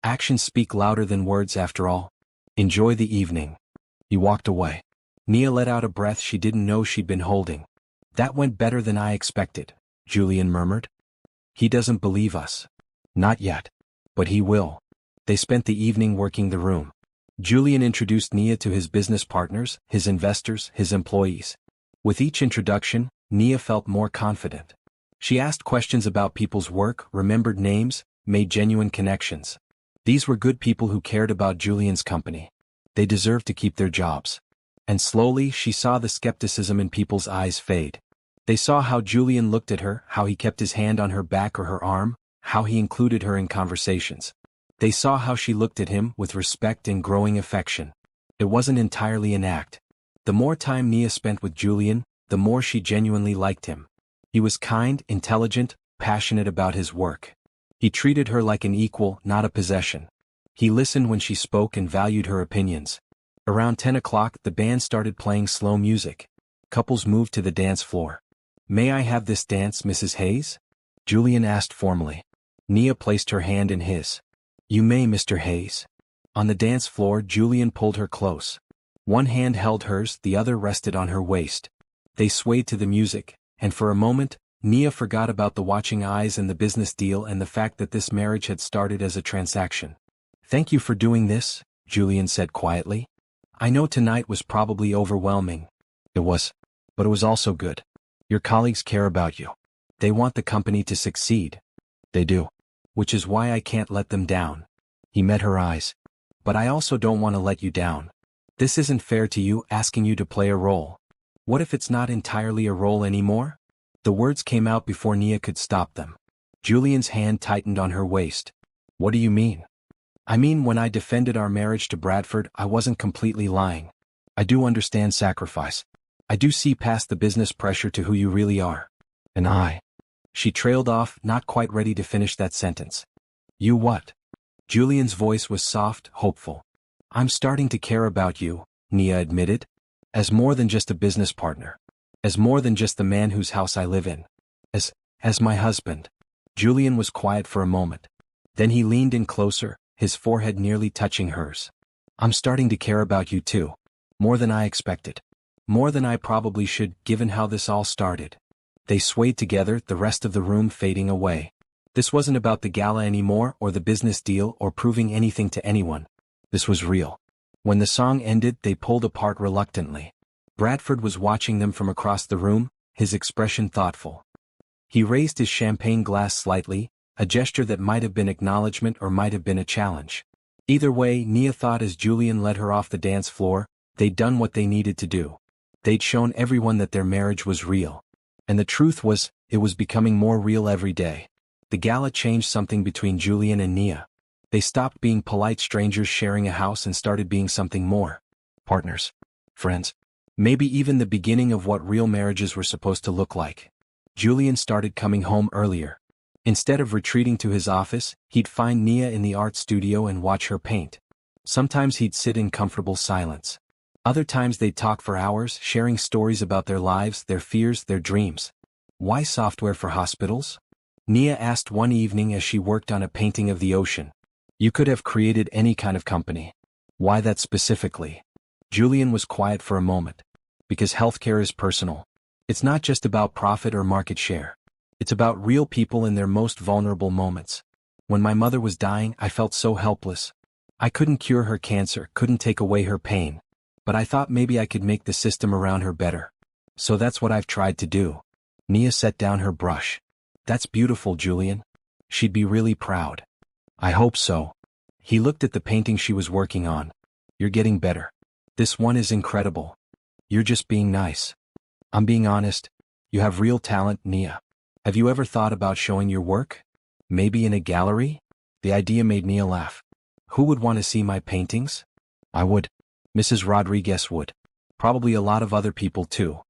Actions speak louder than words after all. Enjoy the evening. He walked away. Nia let out a breath she didn't know she'd been holding. That went better than I expected, Julian murmured. He doesn't believe us. Not yet. But he will. They spent the evening working the room. Julian introduced Nia to his business partners, his investors, his employees. With each introduction, Nia felt more confident. She asked questions about people's work, remembered names, made genuine connections. These were good people who cared about Julian's company. They deserved to keep their jobs. And slowly she saw the skepticism in people's eyes fade. They saw how Julian looked at her, how he kept his hand on her back or her arm, how he included her in conversations. They saw how she looked at him with respect and growing affection. It wasn't entirely an act. The more time Nia spent with Julian, the more she genuinely liked him. He was kind, intelligent, passionate about his work. He treated her like an equal, not a possession. He listened when she spoke and valued her opinions. Around 10 o'clock, the band started playing slow music. Couples moved to the dance floor. May I have this dance, Mrs. Hayes? Julian asked formally. Nia placed her hand in his. You may, Mr. Hayes. On the dance floor, Julian pulled her close. One hand held hers, the other rested on her waist. They swayed to the music, and for a moment, Nia forgot about the watching eyes and the business deal and the fact that this marriage had started as a transaction. Thank you for doing this, Julian said quietly. I know tonight was probably overwhelming. It was. But it was also good. Your colleagues care about you. They want the company to succeed. They do. Which is why I can't let them down. He met her eyes. But I also don't want to let you down. This isn't fair to you, asking you to play a role. What if it's not entirely a role anymore? The words came out before Nia could stop them. Julian's hand tightened on her waist. What do you mean? I mean, when I defended our marriage to Bradford, I wasn't completely lying. I do understand sacrifice. I do see past the business pressure to who you really are. And I. She trailed off, not quite ready to finish that sentence. You what? Julian's voice was soft, hopeful. I'm starting to care about you, Nia admitted. As more than just a business partner. As more than just the man whose house I live in. As my husband. Julian was quiet for a moment. Then he leaned in closer, his forehead nearly touching hers. I'm starting to care about you too. More than I expected. More than I probably should, given how this all started. They swayed together, the rest of the room fading away. This wasn't about the gala anymore, or the business deal, or proving anything to anyone. This was real. When the song ended, they pulled apart reluctantly. Bradford was watching them from across the room, his expression thoughtful. He raised his champagne glass slightly, a gesture that might have been acknowledgement or might have been a challenge. Either way, Nia thought as Julian led her off the dance floor, they'd done what they needed to do. They'd shown everyone that their marriage was real. And the truth was, it was becoming more real every day. The gala changed something between Julian and Nia. They stopped being polite strangers sharing a house and started being something more. Partners. Friends. Maybe even the beginning of what real marriages were supposed to look like. Julian started coming home earlier. Instead of retreating to his office, he'd find Nia in the art studio and watch her paint. Sometimes he'd sit in comfortable silence. Other times they'd talk for hours, sharing stories about their lives, their fears, their dreams. Why software for hospitals? Nia asked one evening as she worked on a painting of the ocean. You could have created any kind of company. Why that specifically? Julian was quiet for a moment. Because healthcare is personal. It's not just about profit or market share. It's about real people in their most vulnerable moments. When my mother was dying, I felt so helpless. I couldn't cure her cancer, couldn't take away her pain. But I thought maybe I could make the system around her better. So that's what I've tried to do. Nia set down her brush. That's beautiful, Julian. She'd be really proud. I hope so. He looked at the painting she was working on. You're getting better. This one is incredible. You're just being nice. I'm being honest. You have real talent, Nia. Have you ever thought about showing your work? Maybe in a gallery? The idea made Nia laugh. Who would want to see my paintings? I would. Mrs. Rodriguez would. Probably a lot of other people too.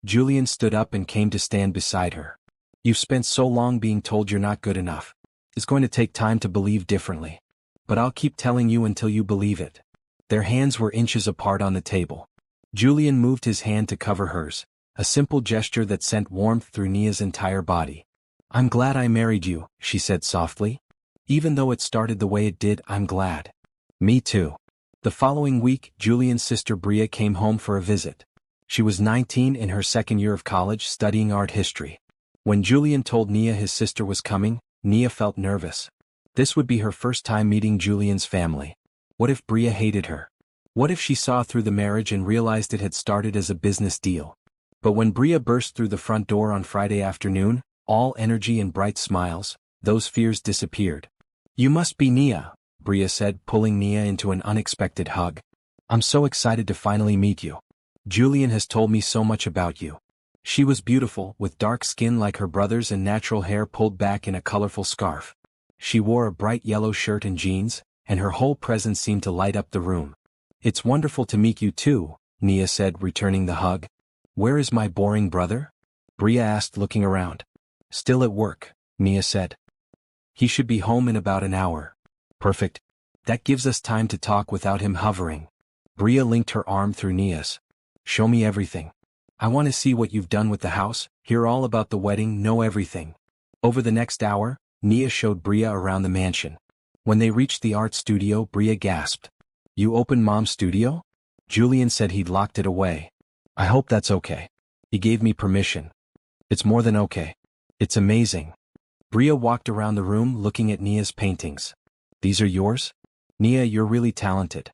Julian stood up and came to stand beside her. You've spent so long being told you're not good enough. It's going to take time to believe differently. But I'll keep telling you until you believe it. Their hands were inches apart on the table. Julian moved his hand to cover hers, a simple gesture that sent warmth through Nia's entire body. I'm glad I married you, she said softly. Even though it started the way it did, I'm glad. Me too. The following week, Julian's sister Bria came home for a visit. She was 19 in her second year of college studying art history. When Julian told Nia his sister was coming, Nia felt nervous. This would be her first time meeting Julian's family. What if Bria hated her? What if she saw through the marriage and realized it had started as a business deal? But when Bria burst through the front door on Friday afternoon, all energy and bright smiles, those fears disappeared. You must be Nia, Bria said, pulling Nia into an unexpected hug. I'm so excited to finally meet you. Julian has told me so much about you. She was beautiful, with dark skin like her brother's and natural hair pulled back in a colorful scarf. She wore a bright yellow shirt and jeans, and her whole presence seemed to light up the room. It's wonderful to meet you too, Nia said, returning the hug. Where is my boring brother? Bria asked, looking around. Still at work, Nia said. He should be home in about an hour. Perfect. That gives us time to talk without him hovering. Bria linked her arm through Nia's. Show me everything. I want to see what you've done with the house, hear all about the wedding, know everything. Over the next hour, Nia showed Bria around the mansion. When they reached the art studio, Bria gasped. You opened Mom's studio? Julian said he'd locked it away. I hope that's okay. He gave me permission. It's more than okay. It's amazing. Bria walked around the room looking at Nia's paintings. These are yours? Nia, you're really talented.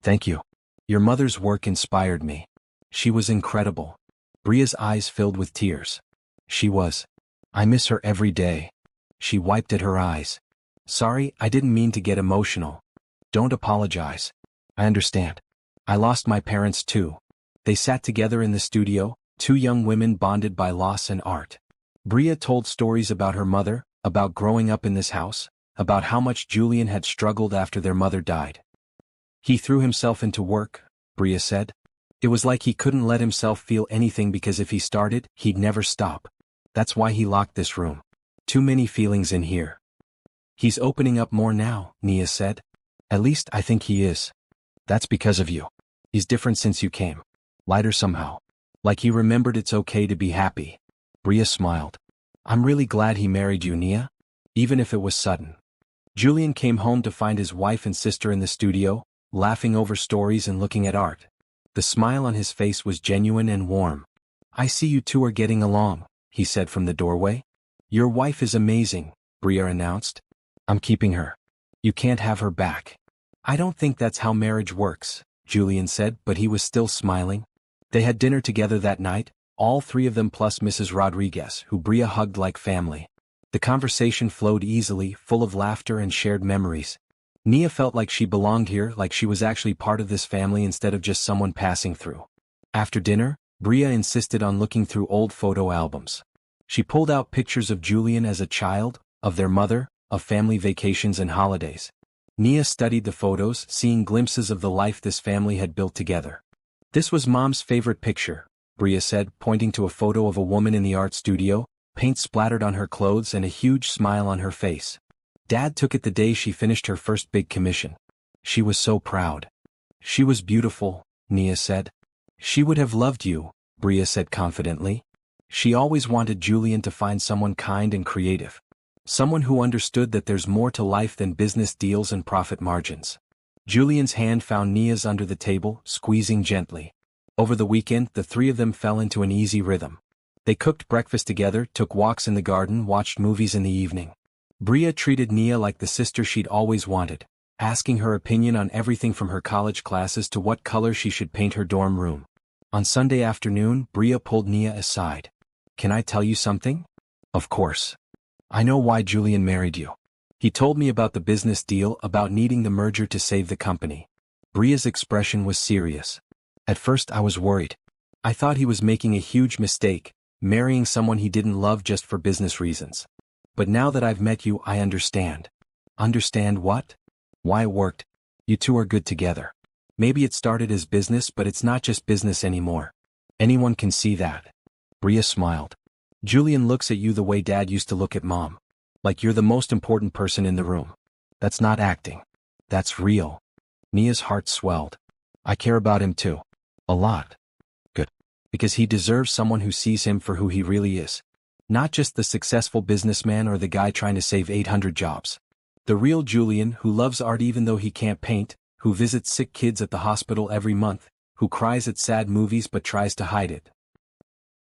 Thank you. Your mother's work inspired me. She was incredible. Bria's eyes filled with tears. She was. I miss her every day. She wiped at her eyes. Sorry, I didn't mean to get emotional. Don't apologize. I understand. I lost my parents too. They sat together in the studio, two young women bonded by loss and art. Bria told stories about her mother, about growing up in this house, about how much Julian had struggled after their mother died. He threw himself into work, Bria said. It was like he couldn't let himself feel anything because if he started, he'd never stop. That's why he locked this room. Too many feelings in here. He's opening up more now, Nia said. At least I think he is. That's because of you. He's different since you came. Lighter somehow. Like he remembered it's okay to be happy. Bria smiled. I'm really glad he married you, Nia. Even if it was sudden. Julian came home to find his wife and sister in the studio, laughing over stories and looking at art. The smile on his face was genuine and warm. I see you two are getting along, he said from the doorway. Your wife is amazing, Bria announced. I'm keeping her. You can't have her back. I don't think that's how marriage works, Julian said, but he was still smiling. They had dinner together that night, all three of them plus Mrs. Rodriguez, who Bria hugged like family. The conversation flowed easily, full of laughter and shared memories. Nia felt like she belonged here, like she was actually part of this family instead of just someone passing through. After dinner, Bria insisted on looking through old photo albums. She pulled out pictures of Julian as a child, of their mother, of family vacations and holidays. Nia studied the photos, seeing glimpses of the life this family had built together. This was Mom's favorite picture, Bria said, pointing to a photo of a woman in the art studio, paint splattered on her clothes and a huge smile on her face. Dad took it the day she finished her first big commission. She was so proud. She was beautiful, Nia said. She would have loved you, Bria said confidently. She always wanted Julian to find someone kind and creative. Someone who understood that there's more to life than business deals and profit margins. Julian's hand found Nia's under the table, squeezing gently. Over the weekend, the three of them fell into an easy rhythm. They cooked breakfast together, took walks in the garden, watched movies in the evening. Bria treated Nia like the sister she'd always wanted. asking her opinion on everything from her college classes to what color she should paint her dorm room. On Sunday afternoon, Bria pulled Nia aside. "Can I tell you something?" "Of course. I know why Julian married you. He told me about the business deal, about needing the merger to save the company." Bria's expression was serious. "At first I was worried. I thought he was making a huge mistake, marrying someone he didn't love just for business reasons. But now that I've met you, I understand." "Understand what?" "Why it worked. You two are good together. Maybe it started as business, but it's not just business anymore. Anyone can see that." Bria smiled. "Julian looks at you the way Dad used to look at Mom. Like you're the most important person in the room. That's not acting. That's real." Nia's heart swelled. "I care about him too. A lot." "Good. Because he deserves someone who sees him for who he really is. Not just the successful businessman or the guy trying to save 800 jobs. The real Julian, who loves art even though he can't paint, who visits sick kids at the hospital every month, who cries at sad movies but tries to hide it."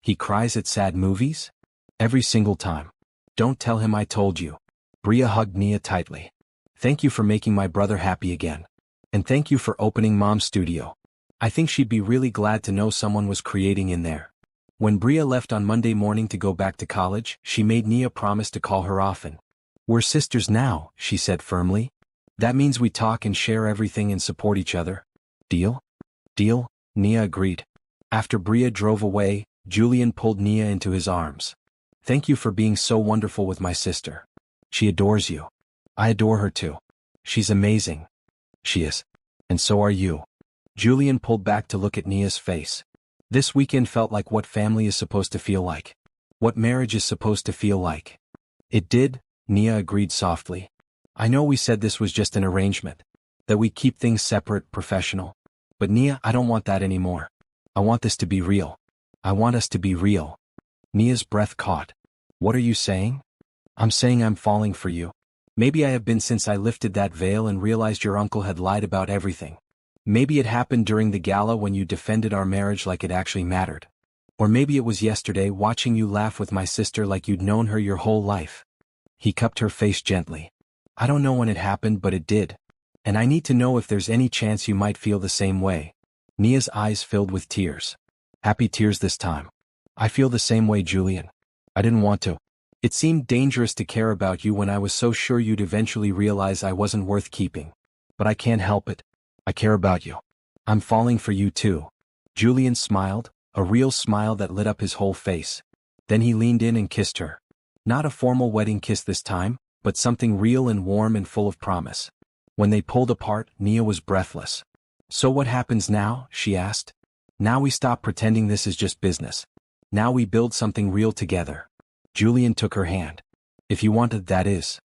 "He cries at sad movies?" "Every single time. Don't tell him I told you." Bria hugged Nia tightly. "Thank you for making my brother happy again. And thank you for opening Mom's studio. I think she'd be really glad to know someone was creating in there." When Bria left on Monday morning to go back to college, she made Nia promise to call her often. "We're sisters now," she said firmly. "That means we talk and share everything and support each other. Deal?" "Deal," Nia agreed. After Bria drove away, Julian pulled Nia into his arms. "Thank you for being so wonderful with my sister. She adores you." "I adore her too. She's amazing." "She is. And so are you." Julian pulled back to look at Nia's face. This weekend felt like what family is supposed to feel like. What marriage is supposed to feel like. "It did," Nia agreed softly. "I know we said this was just an arrangement. That we keep things separate, professional. But Nia, I don't want that anymore. I want this to be real. I want us to be real." Nia's breath caught. "What are you saying?" "I'm saying I'm falling for you. Maybe I have been since I lifted that veil and realized your uncle had lied about everything. Maybe it happened during the gala when you defended our marriage like it actually mattered. Or maybe it was yesterday watching you laugh with my sister like you'd known her your whole life." He cupped her face gently. "I don't know when it happened, but it did. And I need to know if there's any chance you might feel the same way." Nia's eyes filled with tears. Happy tears this time. "I feel the same way, Julian. I didn't want to. It seemed dangerous to care about you when I was so sure you'd eventually realize I wasn't worth keeping. But I can't help it. I care about you. I'm falling for you too." Julian smiled, a real smile that lit up his whole face. Then he leaned in and kissed her. Not a formal wedding kiss this time, but something real and warm and full of promise. When they pulled apart, Nia was breathless. "So what happens now?" she asked. "Now we stop pretending this is just business. Now we build something real together." Julian took her hand. "If you want it, that is."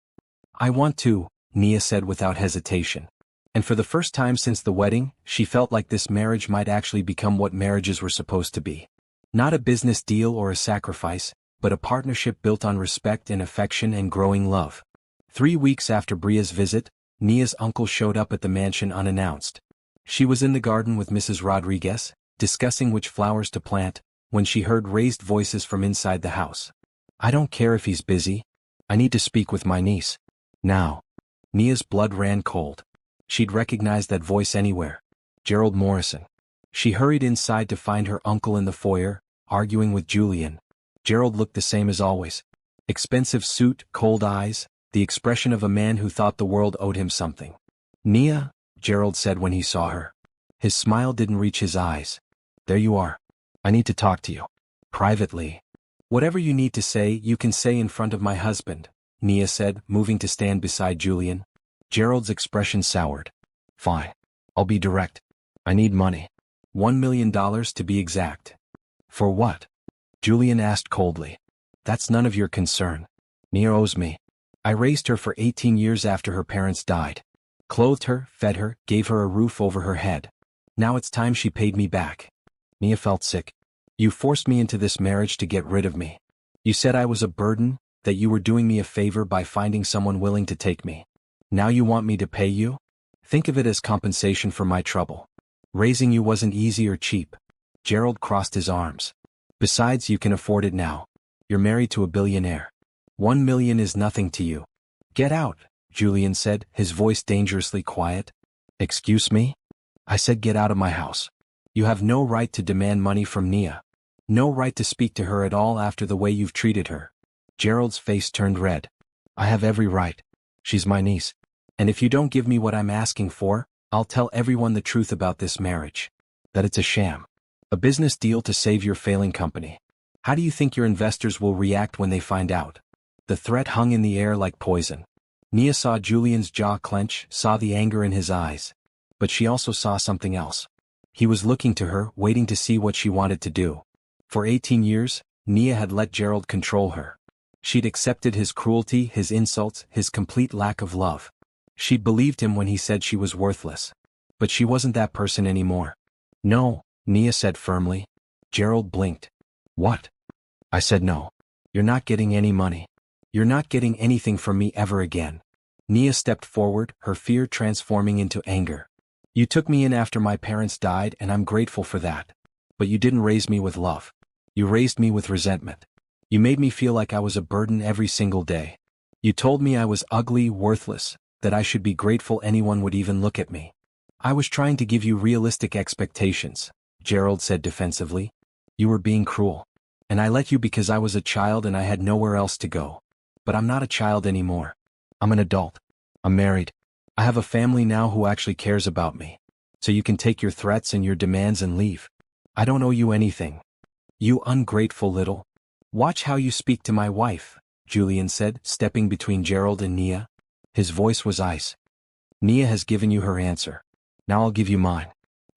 "I want to," Nia said without hesitation. And for the first time since the wedding, she felt like this marriage might actually become what marriages were supposed to be. Not a business deal or a sacrifice, but a partnership built on respect and affection and growing love. 3 weeks after Bria's visit, Nia's uncle showed up at the mansion unannounced. She was in the garden with Mrs. Rodriguez, discussing which flowers to plant, when she heard raised voices from inside the house. "I don't care if he's busy. I need to speak with my niece. Now." Nia's blood ran cold. She'd recognized that voice anywhere. Gerald Morrison. She hurried inside to find her uncle in the foyer, arguing with Julian. Gerald looked the same as always. Expensive suit, cold eyes, the expression of a man who thought the world owed him something. "Nia," Gerald said when he saw her. His smile didn't reach his eyes. "There you are. I need to talk to you. Privately." "Whatever you need to say, you can say in front of my husband," Nia said, moving to stand beside Julian. Gerald's expression soured. "Fine. I'll be direct. I need money. $1 million to be exact." "For what?" Julian asked coldly. "That's none of your concern. Nia owes me. I raised her for 18 years after her parents died. Clothed her, fed her, gave her a roof over her head. Now it's time she paid me back." Nia felt sick. "You forced me into this marriage to get rid of me. You said I was a burden, that you were doing me a favor by finding someone willing to take me. Now you want me to pay you? Think of it as compensation for my trouble. Raising you wasn't easy or cheap." Gerald crossed his arms. "Besides, you can afford it now. You're married to a billionaire. $1 million is nothing to you. Get out," Julian said, his voice dangerously quiet. Excuse me? I said get out of my house. You have no right to demand money from Nia. No right to speak to her at all after the way you've treated her. Gerald's face turned red. I have every right. She's my niece. And if you don't give me what I'm asking for, I'll tell everyone the truth about this marriage. That it's a sham. A business deal to save your failing company. How do you think your investors will react when they find out? The threat hung in the air like poison. Nia saw Julian's jaw clench, saw the anger in his eyes. But she also saw something else. He was looking to her, waiting to see what she wanted to do. For 18 years, Nia had let Gerald control her. She'd accepted his cruelty, his insults, his complete lack of love. She'd believed him when he said she was worthless. But she wasn't that person anymore. No, Nia said firmly. Gerald blinked. What? I said no. You're not getting any money. You're not getting anything from me ever again. Nia stepped forward, her fear transforming into anger. You took me in after my parents died and I'm grateful for that. But you didn't raise me with love. You raised me with resentment. You made me feel like I was a burden every single day. You told me I was ugly, worthless, that I should be grateful anyone would even look at me. I was trying to give you realistic expectations, Gerald said defensively. You were being cruel. And I let you because I was a child and I had nowhere else to go. But I'm not a child anymore. I'm an adult. I'm married. I have a family now who actually cares about me. So you can take your threats and your demands and leave. I don't owe you anything. You ungrateful little. Watch how you speak to my wife, Julian said, stepping between Gerald and Nia. His voice was ice. Nia has given you her answer. Now I'll give you mine.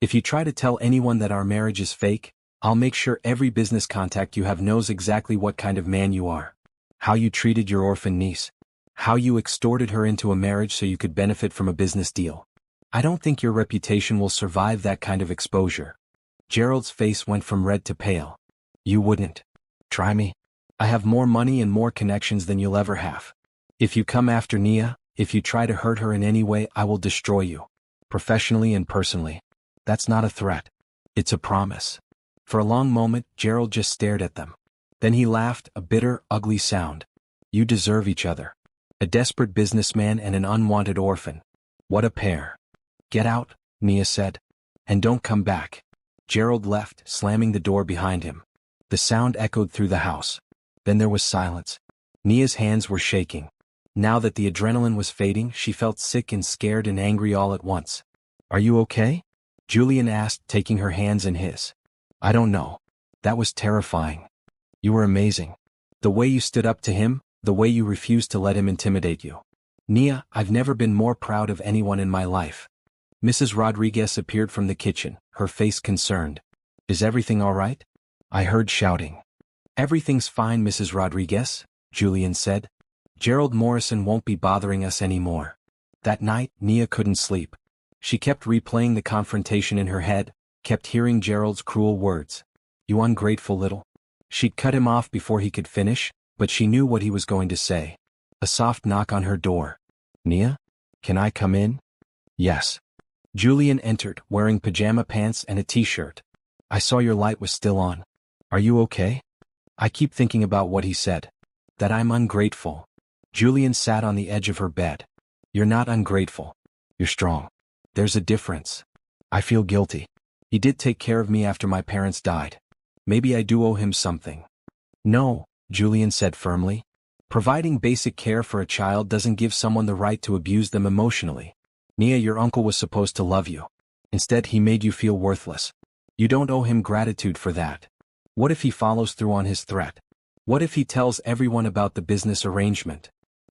If you try to tell anyone that our marriage is fake, I'll make sure every business contact you have knows exactly what kind of man you are. How you treated your orphan niece. How you extorted her into a marriage so you could benefit from a business deal. I don't think your reputation will survive that kind of exposure. Gerald's face went from red to pale. You wouldn't. Try me. I have more money and more connections than you'll ever have. If you come after Nia, if you try to hurt her in any way, I will destroy you. Professionally and personally. That's not a threat. It's a promise. For a long moment, Gerald just stared at them. Then he laughed, a bitter, ugly sound. You deserve each other. A desperate businessman and an unwanted orphan. What a pair. Get out, Nia said. And don't come back. Gerald left, slamming the door behind him. The sound echoed through the house. Then there was silence. Nia's hands were shaking. Now that the adrenaline was fading, she felt sick and scared and angry all at once. Are you okay? Julian asked, taking her hands in his. I don't know. That was terrifying. You were amazing. The way you stood up to him, the way you refused to let him intimidate you. Nia, I've never been more proud of anyone in my life. Mrs. Rodriguez appeared from the kitchen, her face concerned. Is everything all right? I heard shouting. Everything's fine, Mrs. Rodriguez, Julian said. Gerald Morrison won't be bothering us anymore. That night, Nia couldn't sleep. She kept replaying the confrontation in her head, kept hearing Gerald's cruel words. You ungrateful little. She'd cut him off before he could finish, but she knew what he was going to say. A soft knock on her door. Nia? Can I come in? Yes. Julian entered, wearing pajama pants and a t-shirt. I saw your light was still on. Are you okay? I keep thinking about what he said. That I'm ungrateful. Julian sat on the edge of her bed. You're not ungrateful. You're strong. There's a difference. I feel guilty. He did take care of me after my parents died. Maybe I do owe him something. No, Julian said firmly. Providing basic care for a child doesn't give someone the right to abuse them emotionally. Nia, your uncle was supposed to love you. Instead, he made you feel worthless. You don't owe him gratitude for that. What if he follows through on his threat? What if he tells everyone about the business arrangement?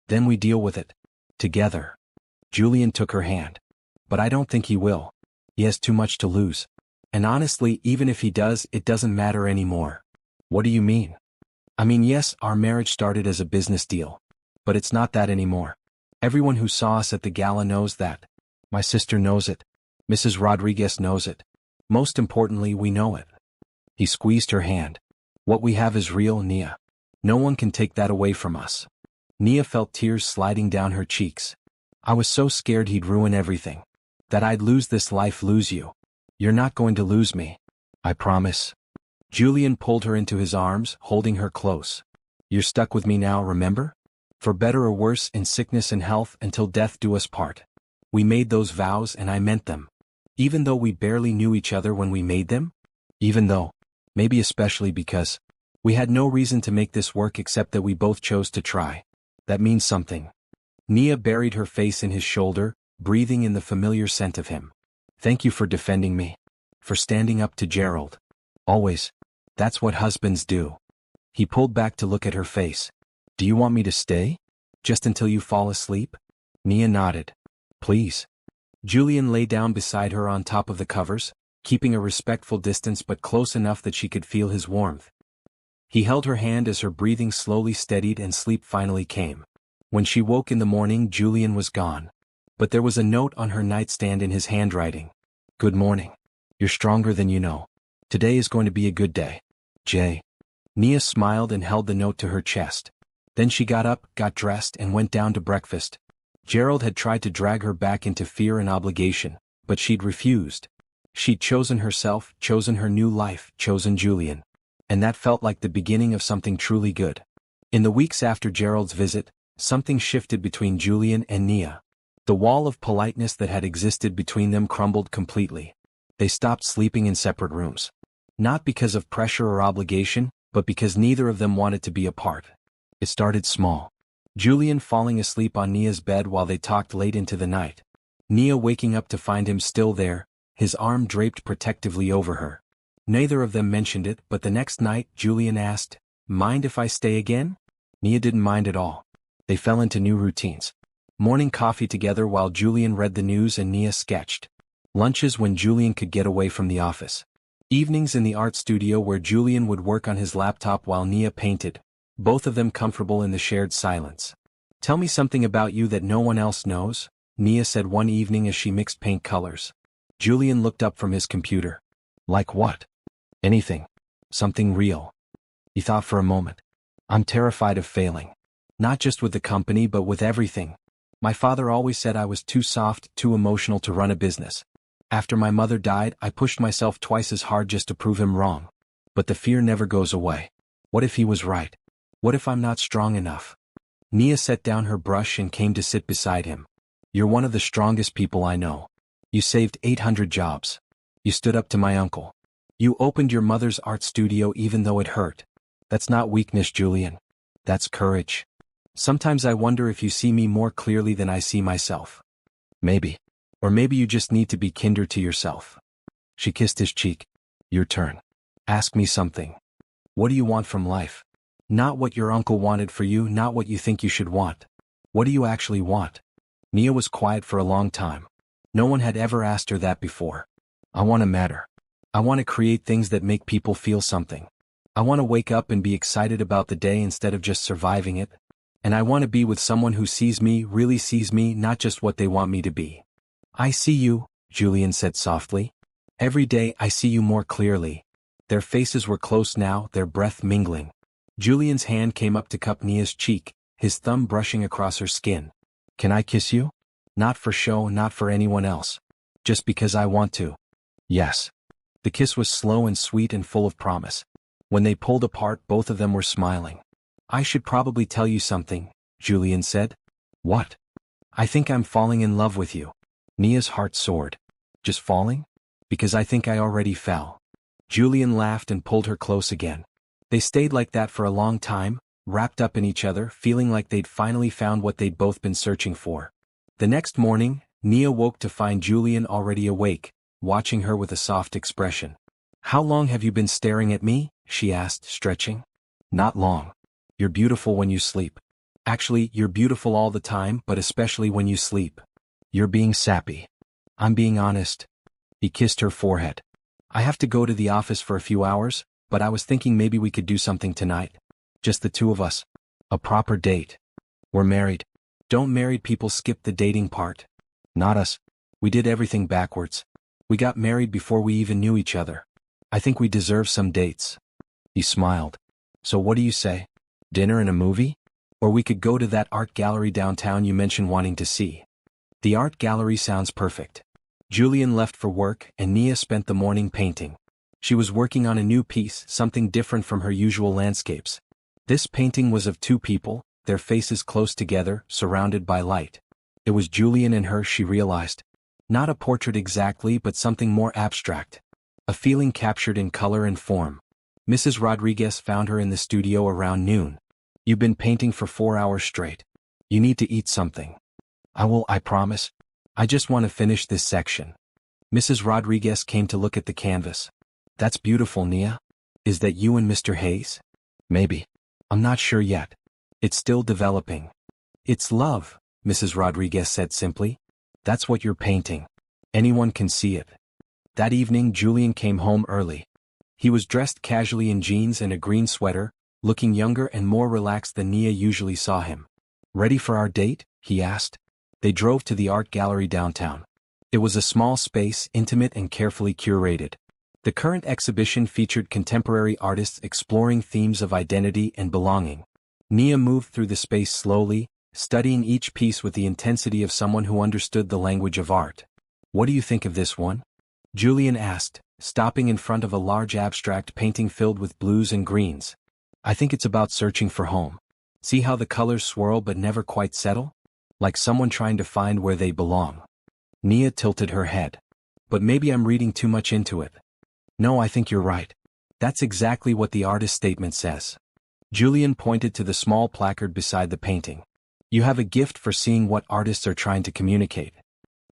Then we deal with it. Together. Julian took her hand. But I don't think he will. He has too much to lose. And honestly, even if he does, it doesn't matter anymore. What do you mean? I mean, yes, our marriage started as a business deal. But it's not that anymore. Everyone who saw us at the gala knows that. My sister knows it. Mrs. Rodriguez knows it. Most importantly, we know it. He squeezed her hand. What we have is real, Nia. No one can take that away from us. Nia felt tears sliding down her cheeks. I was so scared he'd ruin everything. That I'd lose this life, lose you. You're not going to lose me. I promise. Julian pulled her into his arms, holding her close. You're stuck with me now, remember? For better or worse, in sickness and health, until death do us part. We made those vows and I meant them. Even though we barely knew each other when we made them? Even though, maybe especially because, we had no reason to make this work except that we both chose to try. That means something. Nia buried her face in his shoulder, breathing in the familiar scent of him. Thank you for defending me. For standing up to Gerald. Always. That's what husbands do. He pulled back to look at her face. Do you want me to stay? Just until you fall asleep? Nia nodded. Please. Julian lay down beside her on top of the covers, keeping a respectful distance but close enough that she could feel his warmth. He held her hand as her breathing slowly steadied and sleep finally came. When she woke in the morning, Julian was gone. But there was a note on her nightstand in his handwriting. Good morning. You're stronger than you know. Today is going to be a good day. Jay. Nia smiled and held the note to her chest. Then she got up, got dressed, and went down to breakfast. Gerald had tried to drag her back into fear and obligation, but she'd refused. She'd chosen herself, chosen her new life, chosen Julian. And that felt like the beginning of something truly good. In the weeks after Gerald's visit, something shifted between Julian and Nia. The wall of politeness that had existed between them crumbled completely. They stopped sleeping in separate rooms. Not because of pressure or obligation, but because neither of them wanted to be apart. It started small. Julian falling asleep on Nia's bed while they talked late into the night. Nia waking up to find him still there, his arm draped protectively over her. Neither of them mentioned it, but the next night Julian asked, "Mind if I stay again?" Nia didn't mind at all. They fell into new routines. Morning coffee together while Julian read the news and Nia sketched. Lunches when Julian could get away from the office. Evenings in the art studio where Julian would work on his laptop while Nia painted, both of them comfortable in the shared silence. Tell me something about you that no one else knows, Nia said one evening as she mixed paint colors. Julian looked up from his computer. Like what? Anything. Something real. He thought for a moment. I'm terrified of failing. Not just with the company but with everything. My father always said I was too soft, too emotional to run a business. After my mother died, I pushed myself twice as hard just to prove him wrong. But the fear never goes away. What if he was right? What if I'm not strong enough? Nia set down her brush and came to sit beside him. You're one of the strongest people I know. You saved 800 jobs. You stood up to my uncle. You opened your mother's art studio even though it hurt. That's not weakness, Julian. That's courage. Sometimes I wonder if you see me more clearly than I see myself. Maybe. Or maybe you just need to be kinder to yourself. She kissed his cheek. Your turn. Ask me something. What do you want from life? Not what your uncle wanted for you, not what you think you should want. What do you actually want? Nia was quiet for a long time. No one had ever asked her that before. I want to matter. I want to create things that make people feel something. I want to wake up and be excited about the day instead of just surviving it. And I want to be with someone who sees me, really sees me, not just what they want me to be. I see you, Julian said softly. Every day I see you more clearly. Their faces were close now, their breath mingling. Julian's hand came up to cup Nia's cheek, his thumb brushing across her skin. Can I kiss you? Not for show, not for anyone else. Just because I want to. Yes. The kiss was slow and sweet and full of promise. When they pulled apart, both of them were smiling. I should probably tell you something, Julian said. What? I think I'm falling in love with you. Nia's heart soared. Just falling? Because I think I already fell. Julian laughed and pulled her close again. They stayed like that for a long time, wrapped up in each other, feeling like they'd finally found what they'd both been searching for. The next morning, Nia woke to find Julian already awake, watching her with a soft expression. How long have you been staring at me? She asked, stretching. Not long. You're beautiful when you sleep. Actually, you're beautiful all the time, but especially when you sleep. You're being sappy. I'm being honest. He kissed her forehead. I have to go to the office for a few hours, but I was thinking maybe we could do something tonight. Just the two of us. A proper date. We're married. Don't married people skip the dating part? Not us. We did everything backwards. We got married before we even knew each other. I think we deserve some dates. He smiled. So what do you say? Dinner and a movie? Or we could go to that art gallery downtown you mentioned wanting to see. The art gallery sounds perfect. Julian left for work and Nia spent the morning painting. She was working on a new piece, something different from her usual landscapes. This painting was of two people, their faces close together, surrounded by light. It was Julian and her, she realized. Not a portrait exactly, but something more abstract. A feeling captured in color and form. Mrs. Rodriguez found her in the studio around noon. "You've been painting for 4 hours straight. You need to eat something." "I will, I promise. I just want to finish this section." Mrs. Rodriguez came to look at the canvas. "That's beautiful, Nia. Is that you and Mr. Hayes?" "Maybe. I'm not sure yet. It's still developing." "It's love," Mrs. Rodriguez said simply. "That's what you're painting. Anyone can see it." That evening Julian came home early. He was dressed casually in jeans and a green sweater, looking younger and more relaxed than Nia usually saw him. "Ready for our date?" he asked. They drove to the art gallery downtown. It was a small space, intimate and carefully curated. The current exhibition featured contemporary artists exploring themes of identity and belonging. Nia moved through the space slowly, studying each piece with the intensity of someone who understood the language of art. "What do you think of this one?" Julian asked, stopping in front of a large abstract painting filled with blues and greens. "I think it's about searching for home. See how the colors swirl but never quite settle? Like someone trying to find where they belong." Nia tilted her head. "But maybe I'm reading too much into it." "No, I think you're right. That's exactly what the artist's statement says." Julian pointed to the small placard beside the painting. "You have a gift for seeing what artists are trying to communicate."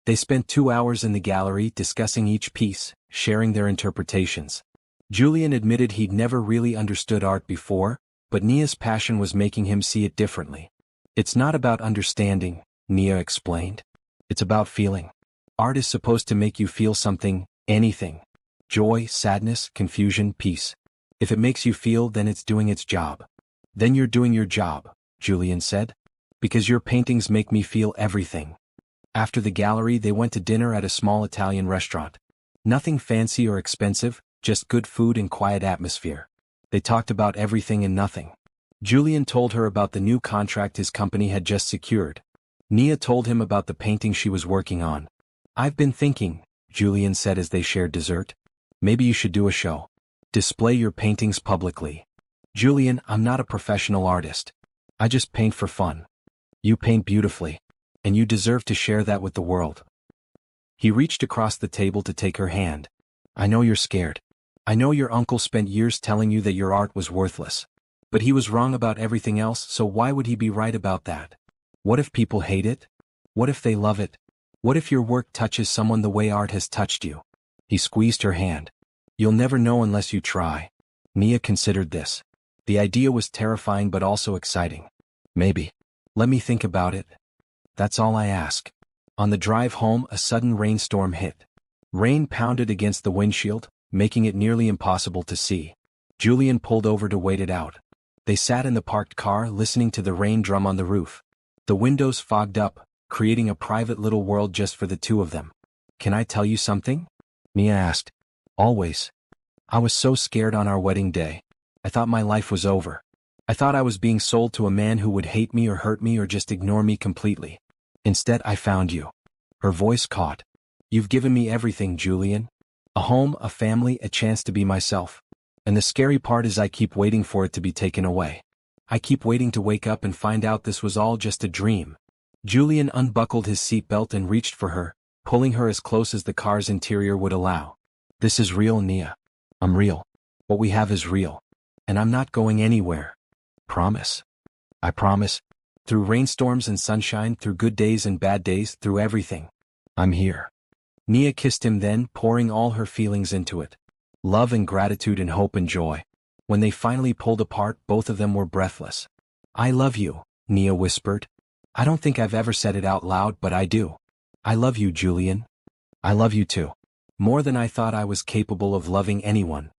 They spent 2 hours in the gallery discussing each piece, sharing their interpretations. Julian admitted he'd never really understood art before, but Nia's passion was making him see it differently. "It's not about understanding," Nia explained. "It's about feeling. Art is supposed to make you feel something, anything. Joy, sadness, confusion, peace. If it makes you feel, then it's doing its job." "Then you're doing your job," Julian said. "Because your paintings make me feel everything." After the gallery they went to dinner at a small Italian restaurant. Nothing fancy or expensive, just good food and quiet atmosphere. They talked about everything and nothing. Julian told her about the new contract his company had just secured. Nia told him about the painting she was working on. "I've been thinking," Julian said as they shared dessert. "Maybe you should do a show. Display your paintings publicly." "Julian, I'm not a professional artist. I just paint for fun." "You paint beautifully. And you deserve to share that with the world." He reached across the table to take her hand. "I know you're scared. I know your uncle spent years telling you that your art was worthless. But he was wrong about everything else, so why would he be right about that? What if people hate it? What if they love it? What if your work touches someone the way art has touched you?" He squeezed her hand. "You'll never know unless you try." Nia considered this. The idea was terrifying but also exciting. "Maybe. Let me think about it. That's all I ask." On the drive home a sudden rainstorm hit. Rain pounded against the windshield, making it nearly impossible to see. Julian pulled over to wait it out. They sat in the parked car listening to the rain drum on the roof. The windows fogged up, creating a private little world just for the two of them. "Can I tell you something?" Nia asked. "Always. I was so scared on our wedding day. I thought my life was over. I thought I was being sold to a man who would hate me or hurt me or just ignore me completely. Instead I found you." Her voice caught. "You've given me everything, Julian. A home, a family, a chance to be myself. And the scary part is I keep waiting for it to be taken away. I keep waiting to wake up and find out this was all just a dream." Julian unbuckled his seatbelt and reached for her, pulling her as close as the car's interior would allow. "This is real, Nia. I'm real. What we have is real. And I'm not going anywhere. Promise?" "I promise. Through rainstorms and sunshine, through good days and bad days, through everything. I'm here." Nia kissed him then, pouring all her feelings into it. Love and gratitude and hope and joy. When they finally pulled apart, both of them were breathless. "I love you," Nia whispered. "I don't think I've ever said it out loud, but I do. I love you, Julian. I love you too. More than I thought I was capable of loving anyone."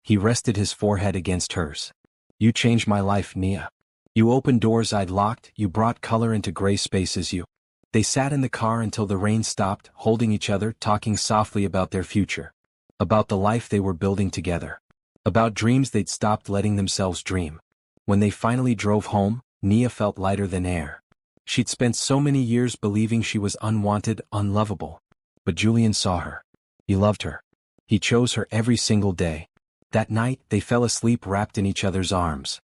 He rested his forehead against hers. "You changed my life, Nia. You opened doors I'd locked, you brought color into gray spaces, you." They sat in the car until the rain stopped, holding each other, talking softly about their future. About the life they were building together. About dreams they'd stopped letting themselves dream. When they finally drove home, Nia felt lighter than air. She'd spent so many years believing she was unwanted, unlovable. But Julian saw her. He loved her. He chose her every single day. That night, they fell asleep wrapped in each other's arms.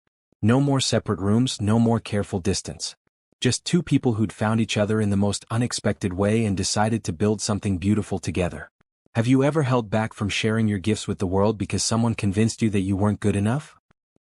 No more separate rooms, no more careful distance. Just two people who'd found each other in the most unexpected way and decided to build something beautiful together. Have you ever held back from sharing your gifts with the world because someone convinced you that you weren't good enough?